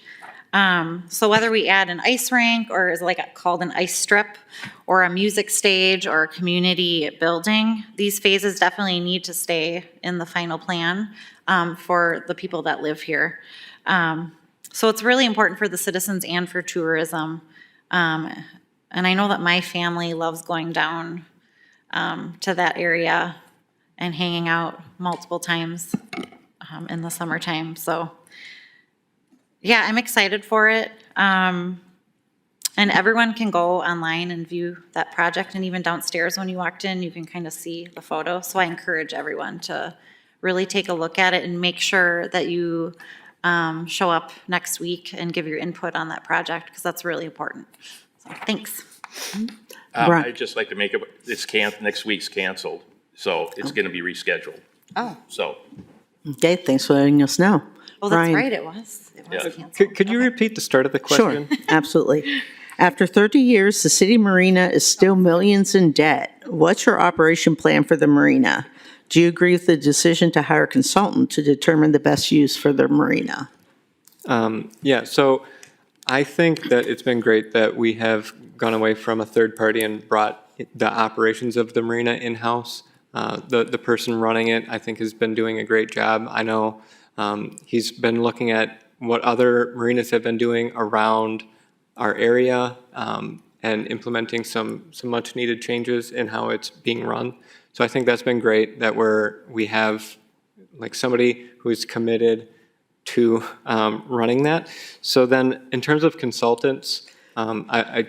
So whether we add an ice rink or is like called an ice strip or a music stage or a community building, these phases definitely need to stay in the final plan for the people that live here. So it's really important for the citizens and for tourism. And I know that my family loves going down to that area and hanging out multiple times in the summertime. So yeah, I'm excited for it. And everyone can go online and view that project, and even downstairs when you walked in, you can kind of see the photo. So I encourage everyone to really take a look at it and make sure that you show up next week and give your input on that project, because that's really important. So thanks. Right. I'd just like to make it, next week's canceled, so it's going to be rescheduled. Oh, So, Okay, thanks for letting us know. well, that's Brian. right, it was Yeah. canceled. Could you repeat the start of the Sure, question? absolutely. After 30 years, the city marina is still millions in debt. What's your operation plan for the marina? Do you agree with the decision to hire a consultant to determine the best use for the marina? Yeah, so I think that it's been great that we have gone away from a third party and brought the operations of the marina in-house. The person running it, I think, has been doing a great job. I know he's been looking at what other marinas have been doing around our area and implementing some much needed changes in how it's being run. So I think that's been great that we have like somebody who's committed to running that. So then in terms of consultants, I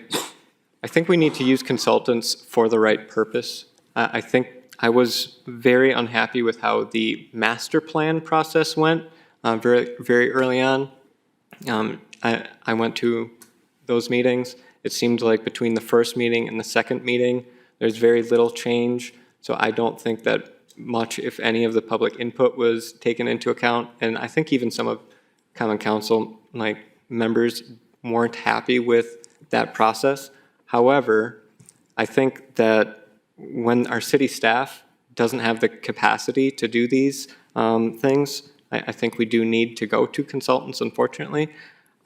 think we need to use consultants for the right purpose. I think I was very unhappy with how the master plan process went very, very early on. I went to those meetings. It seemed like between the first meeting and the second meeting, there's very little change. So I don't think that much, if any, of the public input was taken into account. And I think even some of Common Council members weren't happy with that process. However, I think that when our city staff doesn't have the capacity to do these things, I think we do need to go to consultants, unfortunately.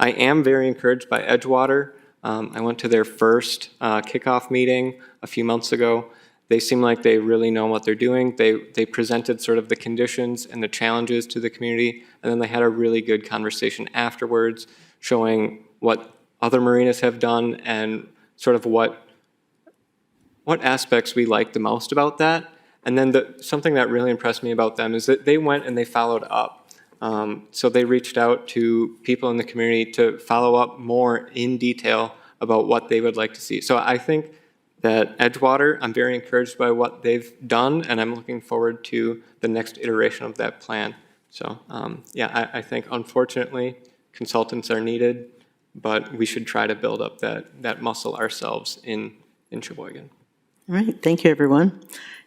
I am very encouraged by Edgewater. I went to their first kickoff meeting a few months ago. They seem like they really know what they're doing. They presented sort of the conditions and the challenges to the community, and then they had a really good conversation afterwards, showing what other marinas have done and sort of what aspects we like the most about that. And then something that really impressed me about them is that they went and they followed up. So they reached out to people in the community to follow up more in detail about what they would like to see. So I think that Edgewater, I'm very encouraged by what they've done, and I'm looking forward to the next iteration of that plan. So yeah, I think unfortunately consultants are needed, but we should try to build up that muscle ourselves in Sheboygan. All right, thank you, everyone.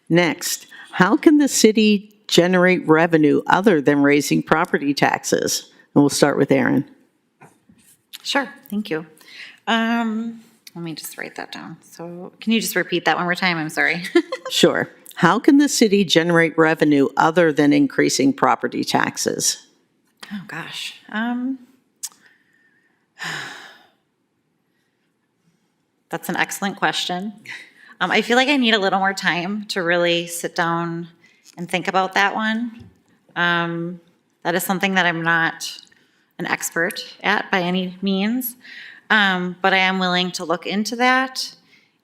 Next, how can the city generate revenue other than raising property taxes? And we'll start with Aaron. Sure, thank you. Let me just write that down. So can you just repeat that one more time? I'm sorry. Sure. How can the city generate revenue other than increasing property taxes? Oh, gosh. That's an excellent question. I feel like I need a little more time to really sit down and think about that one. That is something that I'm not an expert at by any means, but I am willing to look into that.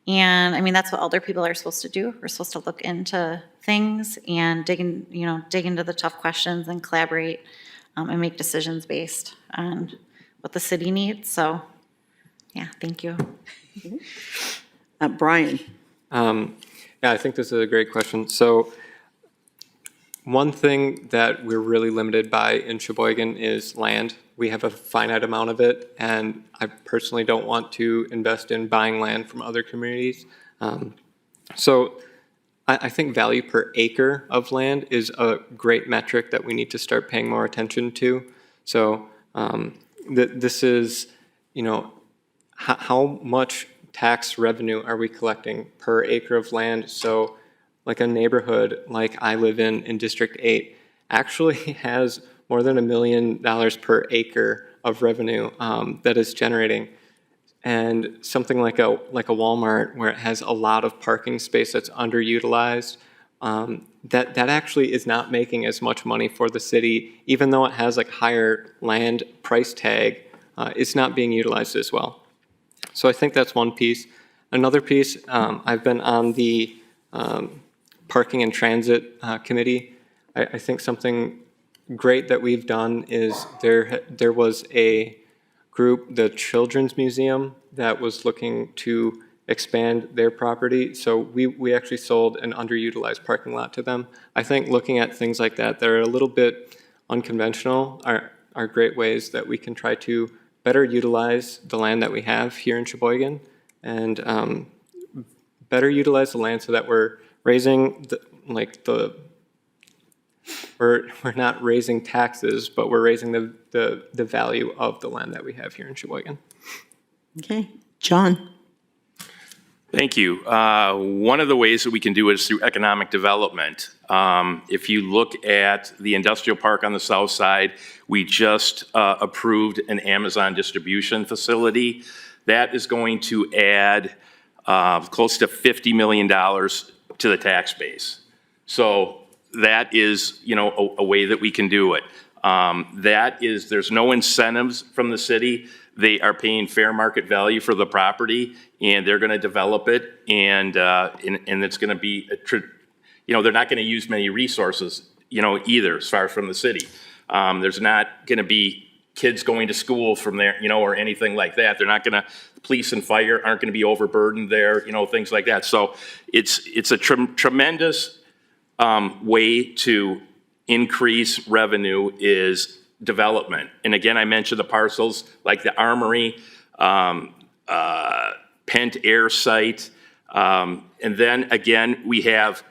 And I mean, that's what older people are supposed to do. We're supposed to look into things and dig into the tough questions and collaborate and make decisions based on what the city needs. So, yeah, thank you. Brian. Yeah, I think this is a great question. So one thing that we're really limited by in Sheboygan is land. We have a finite amount of it, and I personally don't want to invest in buying land from other communities. So I think value per acre of land is a great metric that we need to start paying more attention to. So this is, how much tax revenue are we collecting per acre of land? So like a neighborhood like I live in District 8 actually has more than $1 million per acre of revenue that is generating. And something like a Walmart where it has a lot of parking space that's underutilized, that actually is not making as much money for the city, even though it has like higher land price tag, it's not being utilized as well. So I think that's one piece. Another piece, I've been on the Parking and Transit Committee. I think something great that we've done is there was a group, the Children's Museum, that was looking to expand their property. So we actually sold an underutilized parking lot to them. I think looking at things like that are a little bit unconventional are great ways that we can try to better utilize the land that we have here in Sheboygan and better utilize the land so that we're raising we're not raising taxes, but we're raising the value of the land that we have here in Sheboygan. Okay, John. Thank you. One of the ways that we can do it is through economic development. If you look at the industrial park on the south side, we just approved an Amazon distribution facility. That is going to add close to $50 million to the tax base. So that is, a way that we can do it. There's no incentives from the city. They are paying fair market value for the property, and they're going to develop it, and it's going to be, they're not going to use many resources, either as far as from the city. There's not going to be kids going to school from there, or anything like that. They're not going to, police and fire aren't going to be overburdened there, things like that. So it's a tremendous way to increase revenue is development. And again, I mentioned the parcels like the Armory, Pent Air Site, and then again, we have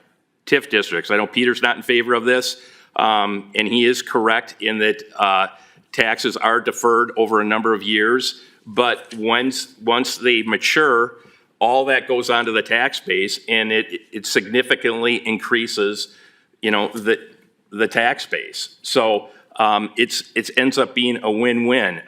TIF districts. I know Peter's not in favor of this, and he is correct in that taxes are deferred over a number of years, but once they mature, all that goes onto the tax base, and it significantly increases, the tax base. So it ends up being a win-win.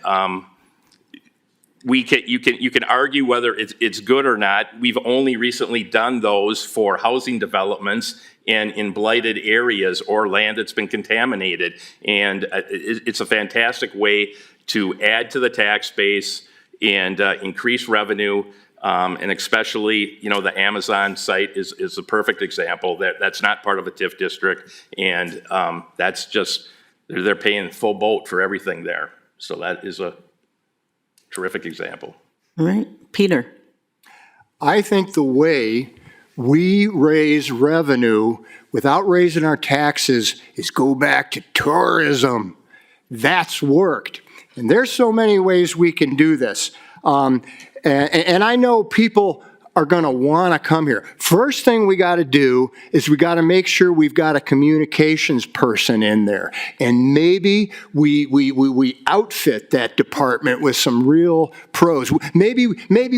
you can argue whether it's good or not. We've only recently done those for housing developments and in blighted areas or land that's been contaminated. And it's a fantastic way to add to the tax base and increase revenue. And especially, the Amazon site is a perfect example. That's not part of a TIF district, and that's just, they're paying full boat for everything there. So that is a terrific example. All right, Peter. I think the way we raise revenue without raising our taxes is go back to tourism. That's worked. And there's so many ways we can do this. And I know people are going to want to come here. First thing we got to do is we got to make sure we've got a communications person in there. And maybe we outfit that department with some real pros. Maybe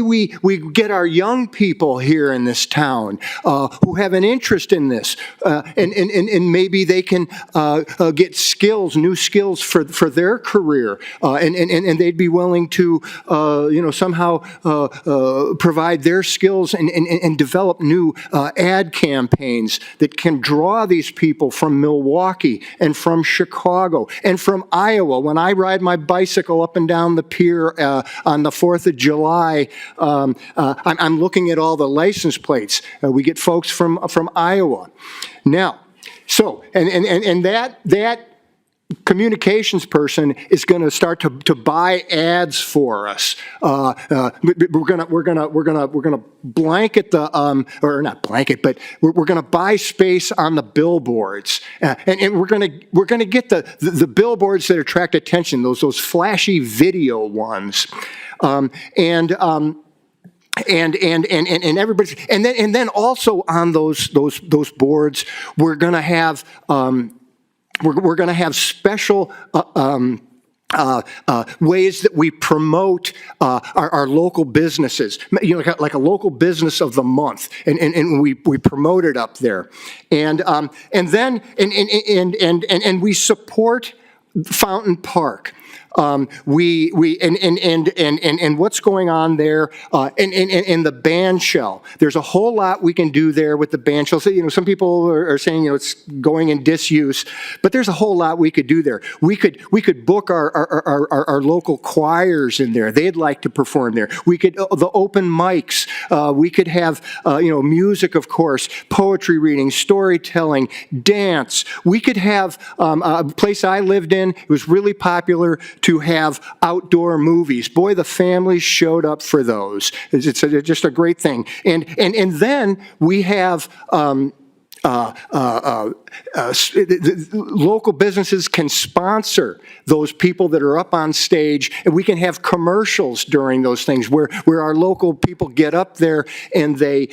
we get our young people here in this town who have an interest in this. And maybe they can get skills, new skills for their career. And they'd be willing to, somehow provide their skills and develop new ad campaigns that can draw these people from Milwaukee and from Chicago and from Iowa. When I ride my bicycle up and down the pier on the 4th of July, I'm looking at all the license plates. We get folks from Iowa. Now, so, and that communications person is going to start to buy ads for us. We're gonna blanket the or not blanket, but we're gonna buy space on the billboards, and we're gonna get the billboards that attract attention, those flashy video ones, and everybody, and then also on those boards we're gonna have. We're going to have special ways that we promote our local businesses, like a local business of the month, and we promote it up there, and then we support Fountain Park. And what's going on there, and the band shell. There's a whole lot we can do there with the band shell. So, some people are saying, it's going in disuse, but there's a whole lot we could do there. We could book our local choirs in there. They'd like to perform there. We could, the open mics, we could have, music, of course, poetry reading, storytelling, dance. We could have, a place I lived in, it was really popular to have outdoor movies. Boy, the families showed up for those. It's just a great thing. And then we have local businesses can sponsor those people that are up on stage, and we can have commercials during those things where our local people get up there and they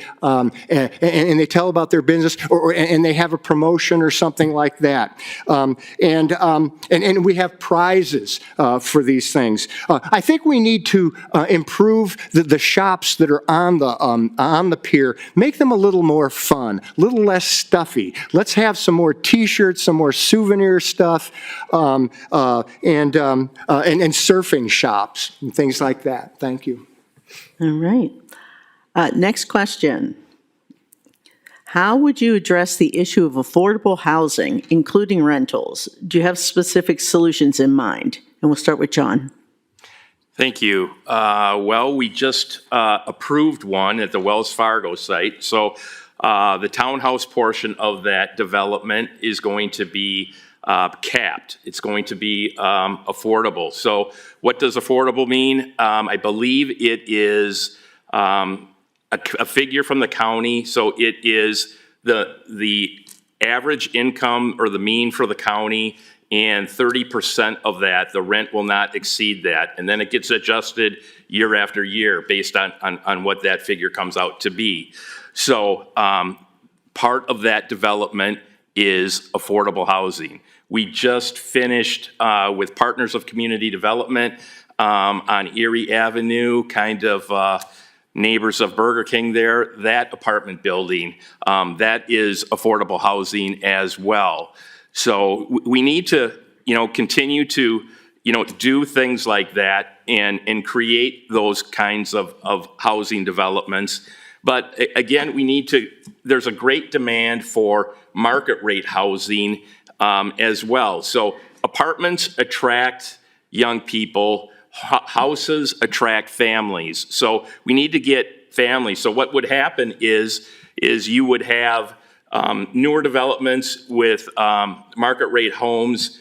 tell about their business, and they have a promotion or something like that. And we have prizes for these things. I think we need to improve the shops that are on the pier, make them a little more fun, a little less stuffy. Let's have some more T-shirts, some more souvenir stuff, and surfing shops and things like that. Thank you. All right. Next question. How would you address the issue of affordable housing, including rentals? Do you have specific solutions in mind? And we'll start with John. Thank you. Well, we just approved one at the Wells Fargo site. So the townhouse portion of that development is going to be capped. It's going to be affordable. So what does affordable mean? I believe it is a figure from the county. So it is the average income or the mean for the county, and 30% of that, the rent will not exceed that. And then it gets adjusted year after year based on what that figure comes out to be. So part of that development is affordable housing. We just finished with Partners of Community Development on Erie Avenue, kind of neighbors of Burger King there, that apartment building, that is affordable housing as well. So we need to, continue to do things like that and create those kinds of housing developments. But again, there's a great demand for market rate housing as well. So apartments attract young people, houses attract families. So we need to get families. So what would happen is you would have newer developments with market rate homes,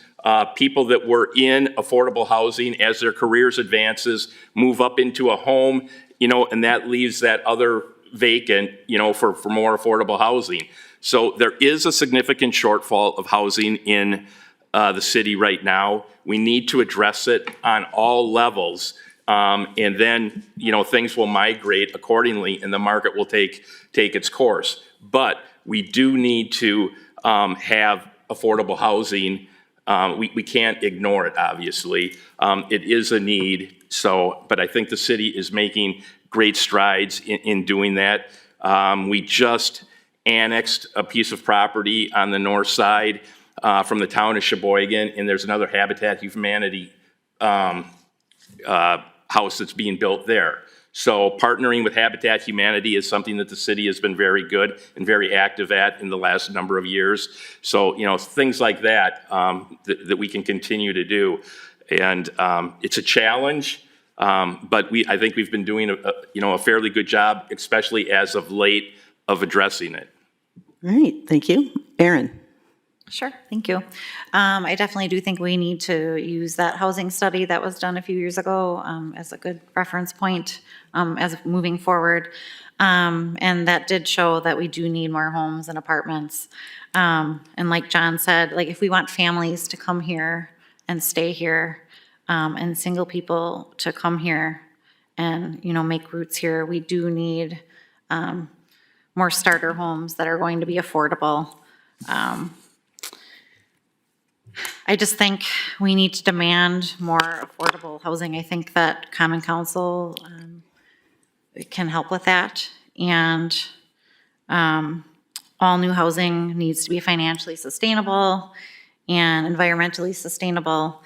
people that were in affordable housing as their careers advances, move up into a home, and that leaves that other vacant, for more affordable housing. So there is a significant shortfall of housing in the city right now. We need to address it on all levels. And then, things will migrate accordingly and the market will take its course. But we do need to have affordable housing. We can't ignore it, obviously. It is a need. But I think the city is making great strides in doing that. We just annexed a piece of property on the north side from the town of Sheboygan, and there's another Habitat Humanity house that's being built there. So partnering with Habitat Humanity is something that the city has been very good and very active at in the last number of years. So, things like that, that we can continue to do. And it's a challenge, but I think we've been doing a fairly good job, especially as of late, of addressing it. All right, thank you. Erin. Sure, thank you. I definitely do think we need to use that housing study that was done a few years ago as a good reference point as moving forward. And that did show that we do need more homes and apartments. And like John said, if we want families to come here and stay here, and single people to come here and, make roots here, we do need more starter homes that are going to be affordable. I just think we need to demand more affordable housing. I think that Common Council can help with that. And all new housing needs to be financially sustainable and environmentally sustainable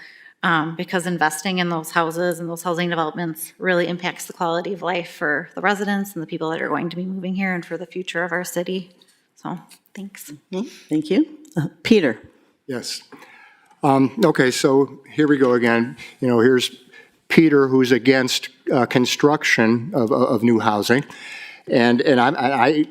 because investing in those houses and those housing developments really impacts the quality of life for the residents and the people that are going to be moving here and for the future of our city. So, thanks. Thank you. Peter. Yes. Okay, so here we go again. Here's Peter, who's against construction of new housing, and I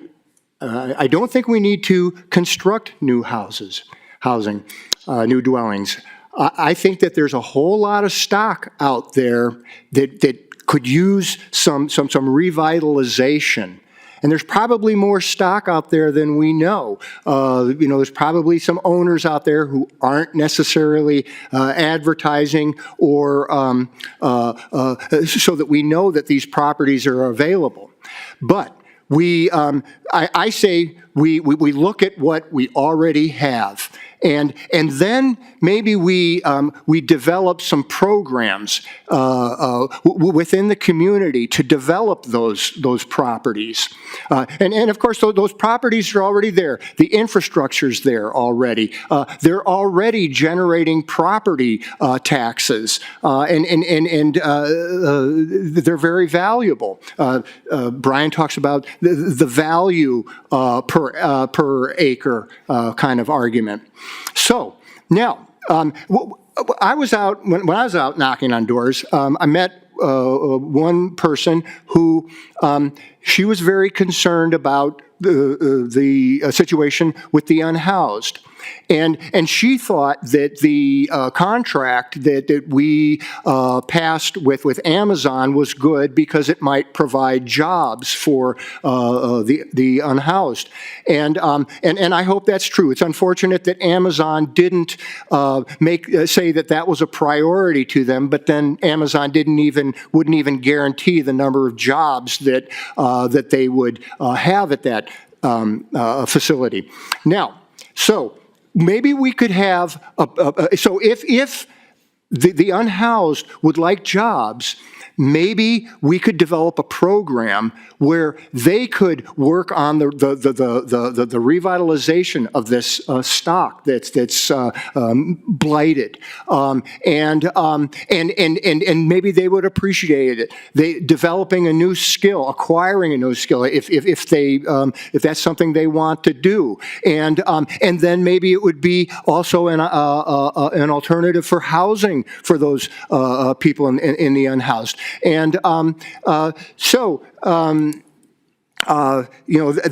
don't think we need to construct new housing, new dwellings. I think that there's a whole lot of stock out there that could use some revitalization. And there's probably more stock out there than we know. There's probably some owners out there who aren't necessarily advertising or so that we know that these properties are available. But I say we look at what we already have. And then maybe we develop some programs within the community to develop those properties. And of course, those properties are already there. The infrastructure's there already. They're already generating property taxes, and they're very valuable. Brian talks about the value per acre kind of argument. So now, I was out when I was out knocking on doors. I met one person who she was very concerned about the situation with the unhoused. And she thought that the contract that we passed with Amazon was good because it might provide jobs for the unhoused. And I hope that's true. It's unfortunate that Amazon didn't say that was a priority to them, but then Amazon wouldn't even guarantee the number of jobs that they would have at that facility. Now, so maybe we could have so if the unhoused would like jobs, maybe we could develop a program where they could work on the revitalization of this stock that's blighted, and maybe they would appreciate it. They developing a new skill, acquiring a new skill, if that's something they want to do, and then maybe it would be also an alternative for housing for those people in the unhoused. And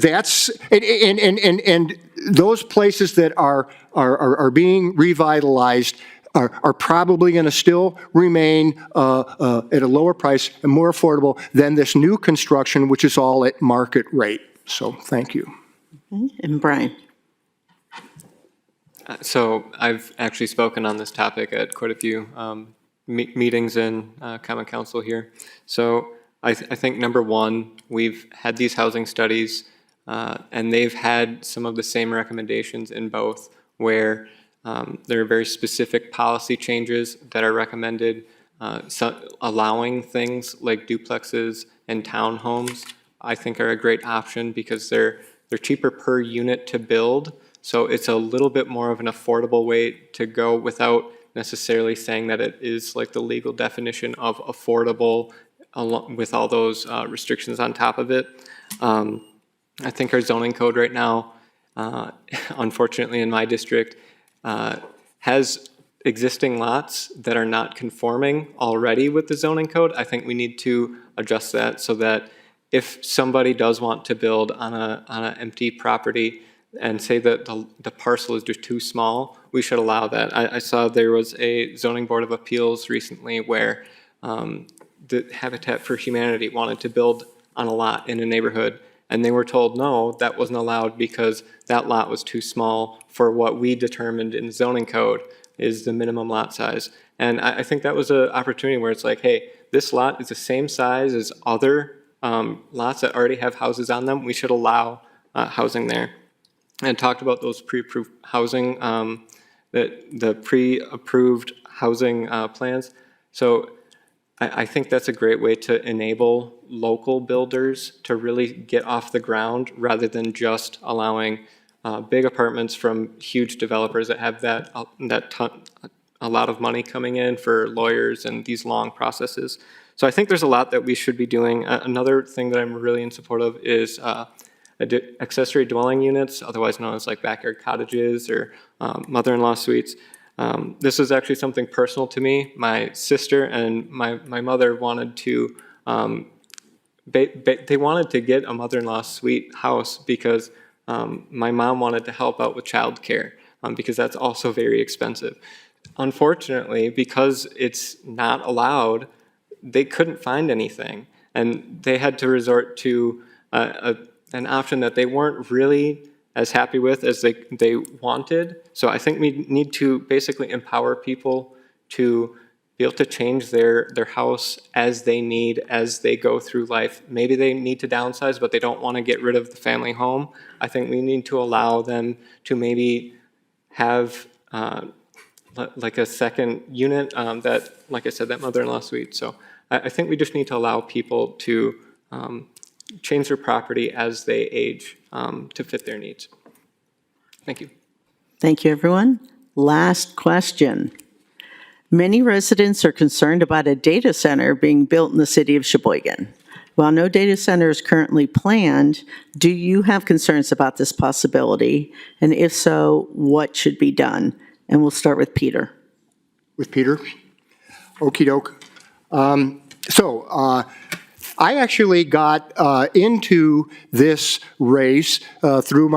that's and those places that are being revitalized are probably going to still remain at a lower price and more affordable than this new construction, which is all at market rate. So thank you. And Brian. So I've actually spoken on this topic at quite a few meetings in Common Council here. So I think number one, we've had these housing studies and they've had some of the same recommendations in both, where there are very specific policy changes that are recommended, allowing things like duplexes and townhomes, I think are a great option because they're cheaper per unit to build. So it's a little bit more of an affordable way to go without necessarily saying that it is like the legal definition of affordable with all those restrictions on top of it. I think our zoning code right now, unfortunately in my district, has existing lots that are not conforming already with the zoning code. I think we need to adjust that so that if somebody does want to build on an empty property and say that the parcel is just too small, we should allow that. I saw there was a zoning board of appeals recently where the Habitat for Humanity wanted to build on a lot in a neighborhood, and they were told no, that wasn't allowed because that lot was too small for what we determined in the zoning code is the minimum lot size. And I think that was an opportunity where it's like, hey, this lot is the same size as other lots that already have houses on them. We should allow housing there. And talked about those pre-approved housing, the pre-approved housing plans. So I think that's a great way to enable local builders to really get off the ground rather than just allowing big apartments from huge developers that have a lot of money coming in for lawyers and these long processes. So I think there's a lot that we should be doing. Another thing that I'm really in support of is accessory dwelling units, otherwise known as like backyard cottages or mother-in-law suites. This is actually something personal to me. My sister and my mother wanted to, they wanted to get a mother-in-law suite house because my mom wanted to help out with childcare because that's also very expensive. Unfortunately, because it's not allowed, they couldn't find anything, and they had to resort to an option that they weren't really as happy with as they wanted. So I think we need to basically empower people to be able to change their house as they need, as they go through life. Maybe they need to downsize, but they don't want to get rid of the family home. I think we need to allow them to maybe have like a second unit that, like I said, that mother-in-law suite. So I think we just need to allow people to change their property as they age to fit their needs. Thank you. Thank you, everyone. Last question. Many residents are concerned about a data center being built in the city of Sheboygan. While no data center is currently planned, do you have concerns about this possibility? And if so, what should be done? And we'll start with Peter. With Peter? Okie doke. I actually got into this race through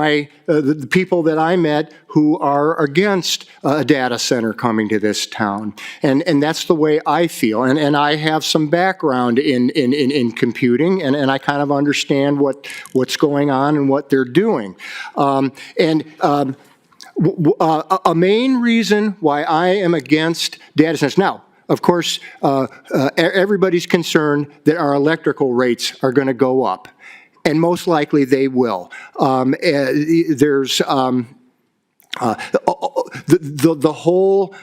the people that I met who are against a data center coming to this town. And that's the way I feel. And I have some background in computing, and I kind of understand what's going on and what they're doing. A main reason why I am against data centers. Now, of course, everybody's concerned that our electrical rates are going to go up, and most the whole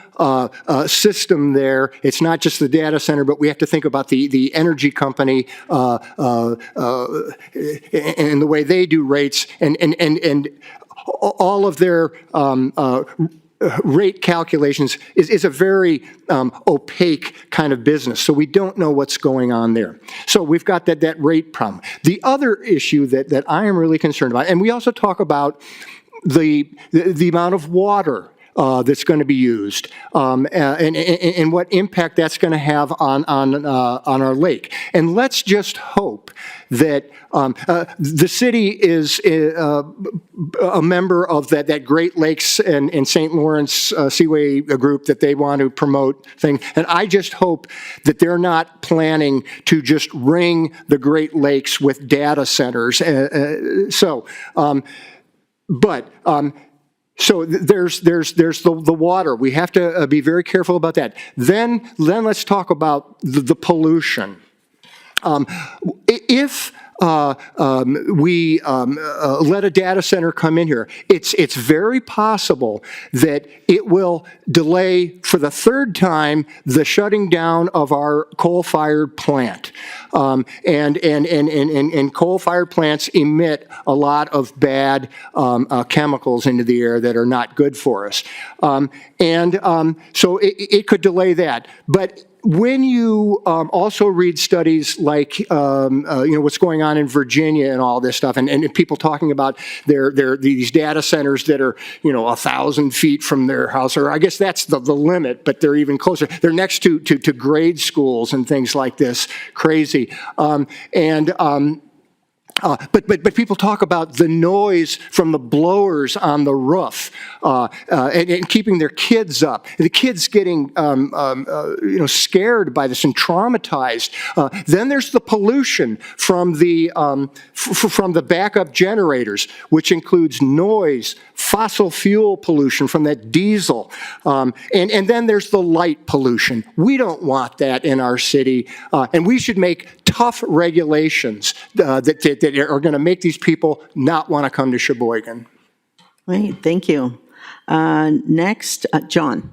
system there. It's not just the data center, but we have to think about the energy company and the way they do rates and all of their rate calculations is a very opaque kind of business. So we don't know what's going on there. So we've got that rate problem. The other issue that I am really concerned about, and we also talk about the amount of water that's going to be used, and what impact that's going to have on our lake. And let's just hope that the city is a member of that Great Lakes and St. Lawrence Seaway group that they want to promote thing. And I just hope that they're not planning to just ring the Great Lakes with data centers. So there's the water. We have to be very careful about that. Then let's talk about the pollution. If we let a data center come in here, it's very possible that it will delay for the third time the shutting down of our coal-fired plant. And coal-fired plants emit a lot of bad chemicals into the air that are not good for us. So it could delay that. But when you also read studies like what's going on in Virginia and all this stuff, and people talking about these data centers that are 1,000 feet from their house, or I guess that's the limit, but they're even closer. They're next to grade schools and things like this. Crazy. But people talk about the noise from the blowers on the roof and keeping their kids up. The kids getting scared by this and traumatized. Then there's the pollution from the backup generators, which includes noise, fossil fuel pollution from that diesel, and then there's the light pollution. We don't want that in our city, and we should make tough regulations that are going to make these people not want to come to Sheboygan. Great, thank you. Next, John.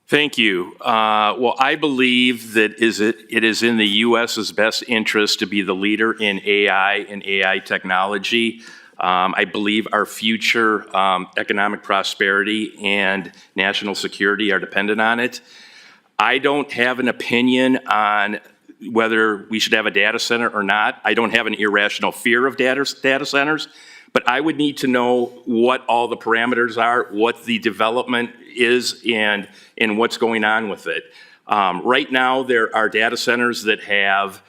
Thank you. Well, I believe that it is in the U.S.'s best interest to be the leader in AI and AI technology. I believe our future economic prosperity and national security are dependent on it. I don't have an opinion on whether we should have a data center or not. I don't have an irrational fear of data centers, but I would need to know what all the parameters are, what the development is, and what's going on with it. Right now, there are data centers that have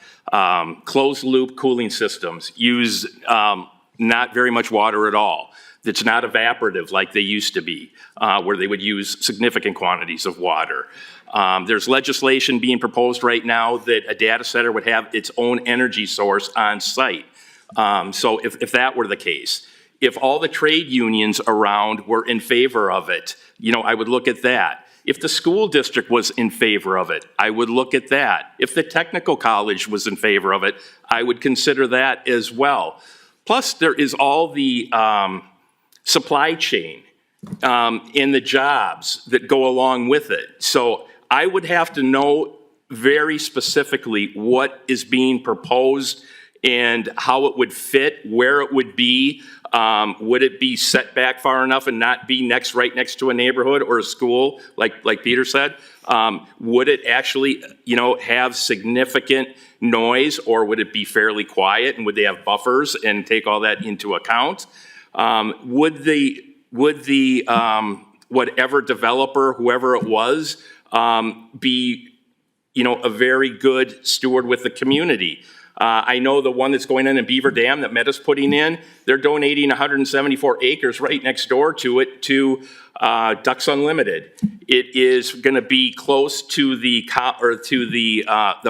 closed-loop cooling systems, use not very much water at all. That's not evaporative like they used to be, where they would use significant quantities of water. There's legislation being proposed right now that a data center would have its own energy source on site. So if that were the case, if all the trade unions around were in favor of it, I would look at that. If the school district was in favor of it, I would look at that. If the technical college was in favor of it, I would consider that as well. Plus, there is all the supply chain and the jobs that go along with it. So I would have to know very specifically what is being proposed and how it would fit, where it would be. Would it be set back far enough and not be right next to a neighborhood or a school, like Peter said? Would it actually, have significant noise, or would it be fairly quiet, and would they have buffers and take all that into account? Would the whatever developer, whoever it was, be, a very good steward with the community? I know the one that's going in Beaver Dam that Meta's putting in, they're donating 174 acres right next door to it to Ducks Unlimited. It is going to be close to the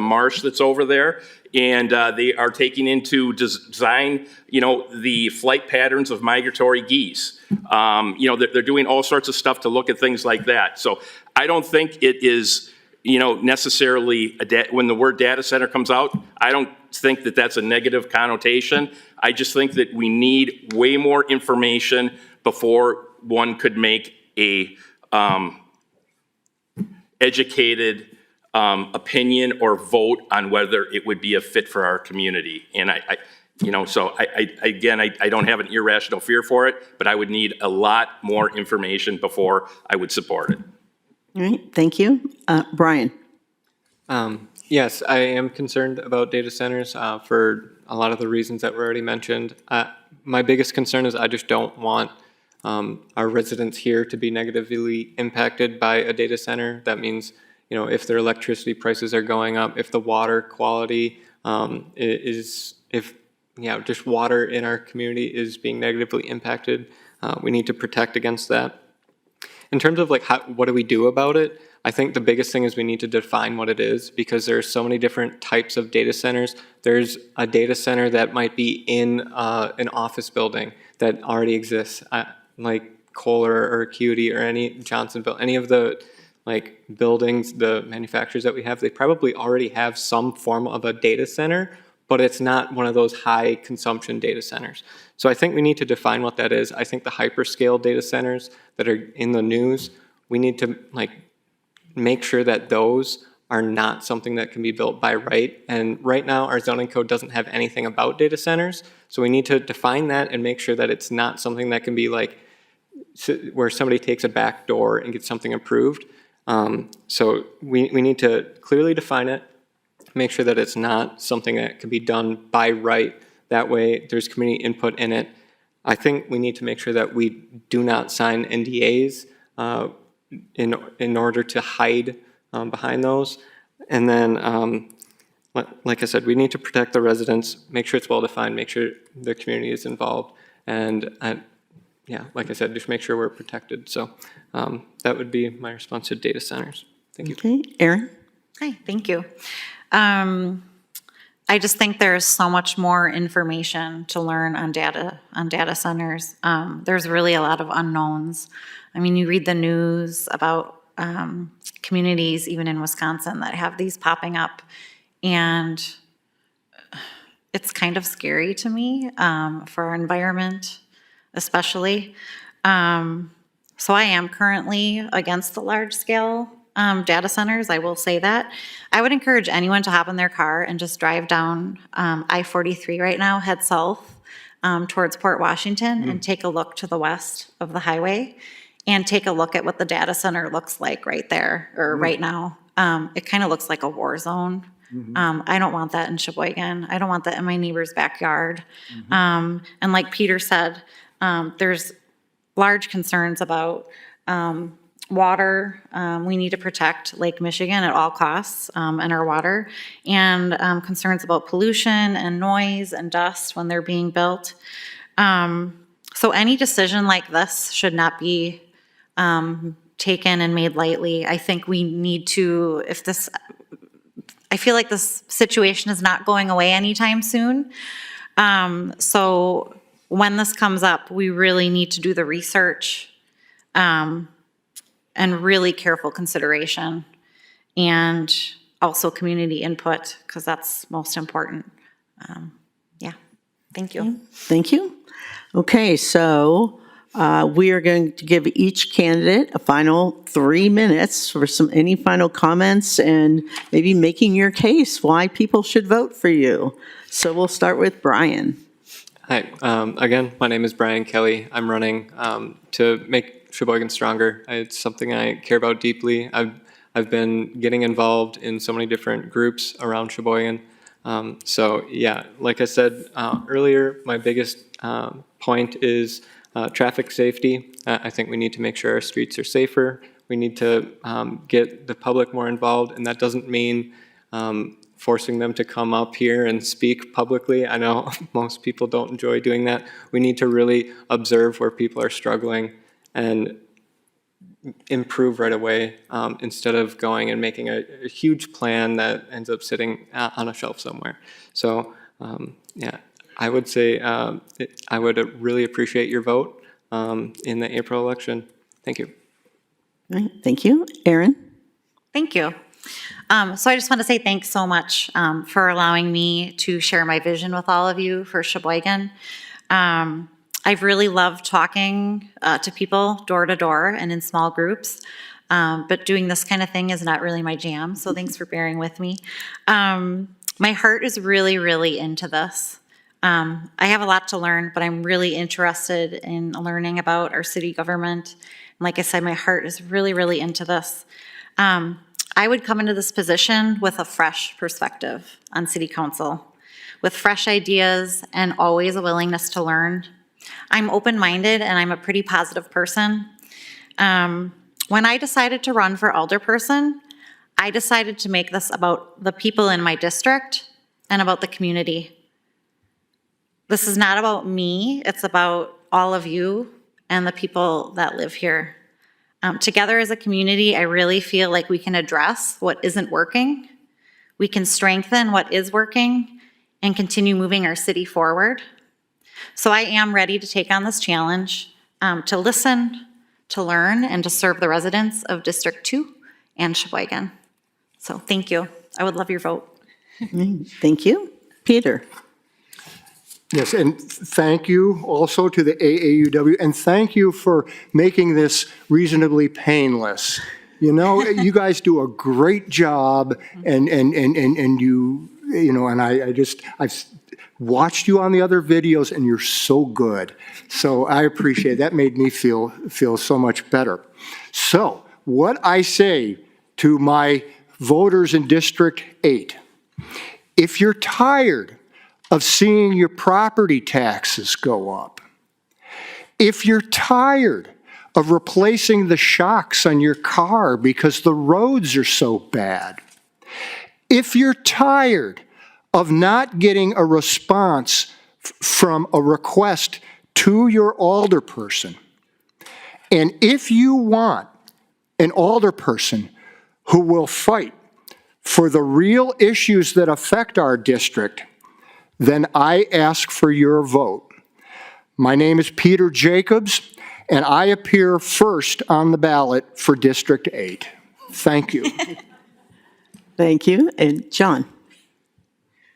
marsh that's over there, and they are taking into design, the flight patterns of migratory geese. They're doing all sorts of stuff to look at things like that. So I don't think it is, necessarily when the word data center comes out, I don't think that that's a negative connotation. I just think that we need way more information before one could make a educated opinion or vote on whether it would be a fit for our community. And I don't have an irrational fear for it, but I would need a lot more information before I would support it. All right, thank you. Brian? Yes, I am concerned about data centers for a lot of the reasons that were already mentioned. My biggest concern is I just don't want our residents here to be negatively impacted by a data center. That means, if their electricity prices are going up, if the water quality just water in our community is being negatively impacted, we need to protect against that. In terms of what do we do about it? I think the biggest thing is we need to define what it is, because there are so many different types of data centers. There's a data center that might be in an office building that already exists, like Kohler or Acuity or any Johnsonville, any of the buildings, the manufacturers that we have, they probably already have some form of a data center, but it's not one of those high consumption data centers. So I think we need to define what that is. I think the hyperscale data centers that are in the news, we need to make sure that those are not something that can be built by right. And right now our zoning code doesn't have anything about data centers. So we need to define that and make sure that it's not something that can be where somebody takes a back door and gets something approved. So we need to clearly define it, make sure that it's not something that can be done by right. That way there's community input in it. I think we need to make sure that we do not sign NDAs in order to hide behind those. And then, like I said, we need to protect the residents, make sure it's well-defined, make sure the community is involved, and like I said, just make sure we're protected. So that would be my response to data centers. Thank you. Okay, Erin? Hi, thank you. I just think there's so much more information to learn on data centers. There's really a lot of unknowns. I mean, you read the news about communities, even in Wisconsin, that have these popping up, and it's kind of scary to me for our environment, especially. So I am currently against the large-scale data centers, I will say that. I would encourage anyone to hop in their car and just drive down I-43 right now, head south towards Port Washington, and take a look to the west of the highway, and take a look at what the data center looks like right there, or right now. It kind of looks like a war zone. I don't want that in Sheboygan. I don't want that in my neighbor's backyard. And like Peter said, there's large concerns about water. We need to protect Lake Michigan at all costs, and our water, and concerns about pollution and noise and dust when they're being built. So any decision like this should not be taken and made lightly. I think we need to, I feel like this situation is not going away anytime soon. So when this comes up, we really need to do the research and really careful consideration, and also community input, because that's most important. Thank you. Thank you. Okay, so we are going to give each candidate a final 3 minutes for any final comments and maybe making your case why people should vote for you. So we'll start with Brian. Hi, again, my name is Brian Kelly. I'm running to make Sheboygan stronger. It's something I care about deeply. I've been getting involved in so many different groups around Sheboygan. So yeah, like I said earlier, my biggest point is traffic safety. I think we need to make sure our streets are safer. We need to get the public more involved, and that doesn't mean forcing them to come up here and speak publicly. I know most people don't enjoy doing that. We need to really observe where people are struggling and improve right away, instead of going and making a huge plan that ends up sitting on a shelf somewhere. So yeah, I would say I would really appreciate your vote in the April election. Thank you. All right, thank you. Erin? Thank you. So I just want to say thanks so much for allowing me to share my vision with all of you for Sheboygan. I've really loved talking to people door to door and in small groups, but doing this kind of thing is not really my jam, so thanks for bearing with me. My heart is really, really into this. I have a lot to learn, but I'm really interested in learning about our city government. Like I said, my heart is really, really into this. I would come into this position with a fresh perspective on city council, with fresh ideas and always a willingness to learn. I'm open-minded and I'm a pretty positive person. When I decided to run for alderperson, I decided to make this about the people in my district and about the community. This is not about me, it's about all of you and the people that live here. Together as a community, I really feel like we can address what isn't working, we can strengthen what is working, and continue moving our city forward. So I am ready to take on this challenge, to listen, to learn, and to serve the residents of District 2 and Sheboygan. So thank you. I would love your vote. Thank you. Peter? Yes, and thank you also to the AAUW, and thank you for making this reasonably painless. You know, you guys do a great job, and I've watched you on the other videos, and you're so good. So I appreciate it. That made me feel so much better. So what I say to my voters in District 8, if you're tired of seeing your property taxes go up, if you're tired of replacing the shocks on your car because the roads are so bad, if you're tired of not getting a response from a request to your alderperson, and if you want an alderperson who will fight for the real issues that affect our district, then I ask for your vote. My name is Peter Jacobs, and I appear first on the ballot for District 8. Thank you. Thank you. And John?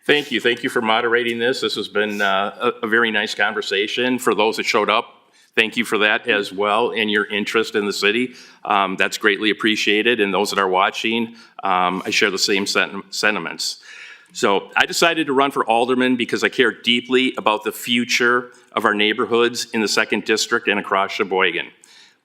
Thank you. Thank you for moderating this. This has been a very nice conversation. For those that showed up, thank you for that as well, and your interest in the city. That's greatly appreciated. And those that are watching, I share the same sentiments. So I decided to run for alderman because I care deeply about the future of our neighborhoods in the 2nd District and across Sheboygan.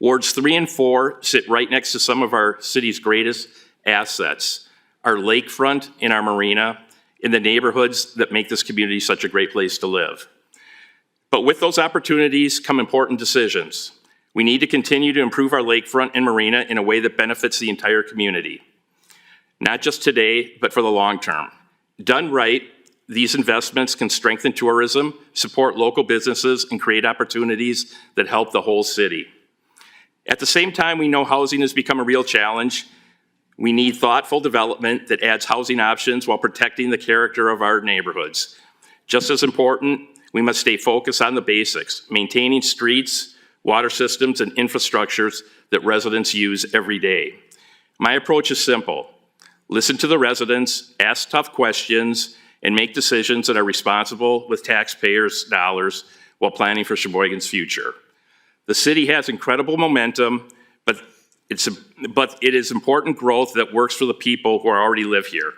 Wards 3 and 4 sit right next to some of our city's greatest assets, our lakefront and our marina, in the neighborhoods that make this community such a great place to live. But with those opportunities come important decisions. We need to continue to improve our lakefront and marina in a way that benefits the entire community, not just today, but for the long term. Done right, these investments can strengthen tourism, support local businesses, and create opportunities that help the whole city. At the same time, we know housing has become a real challenge. We need thoughtful development that adds housing options while protecting the character of our neighborhoods. Just as important, we must stay focused on the basics, maintaining streets, water systems, and infrastructures that residents use every day. My approach is simple. Listen to the residents, ask tough questions, and make decisions that are responsible with taxpayers' dollars while planning for Sheboygan's future. The city has incredible momentum, but it is important growth that works for the people who already live here.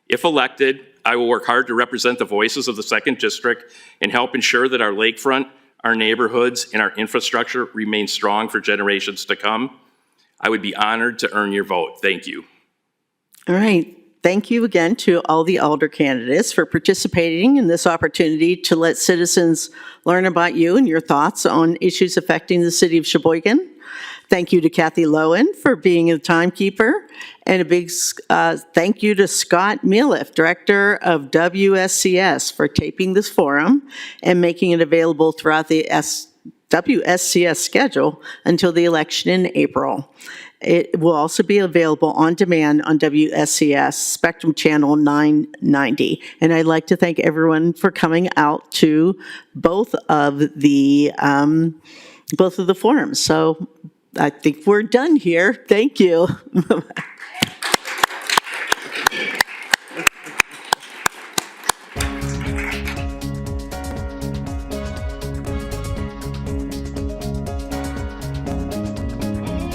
If elected, I will work hard to represent the voices of the 2nd District and help ensure that our lakefront, our neighborhoods, and our infrastructure remain strong for generations to come. I would be honored to earn your vote. Thank you. All right. Thank you again to all the alder candidates for participating in this opportunity to let citizens learn about you and your thoughts on issues affecting the city of Sheboygan. Thank you to Kathy Lowen for being the timekeeper, and a big thank you to Scott Mealiff, Director of WSCS, for taping this forum and making it available throughout the WSCS schedule until the election in April. It will also be available on demand on WSCS Spectrum Channel 990. And I'd like to thank everyone for coming out to both of the forums. So I think we're done here. Thank you.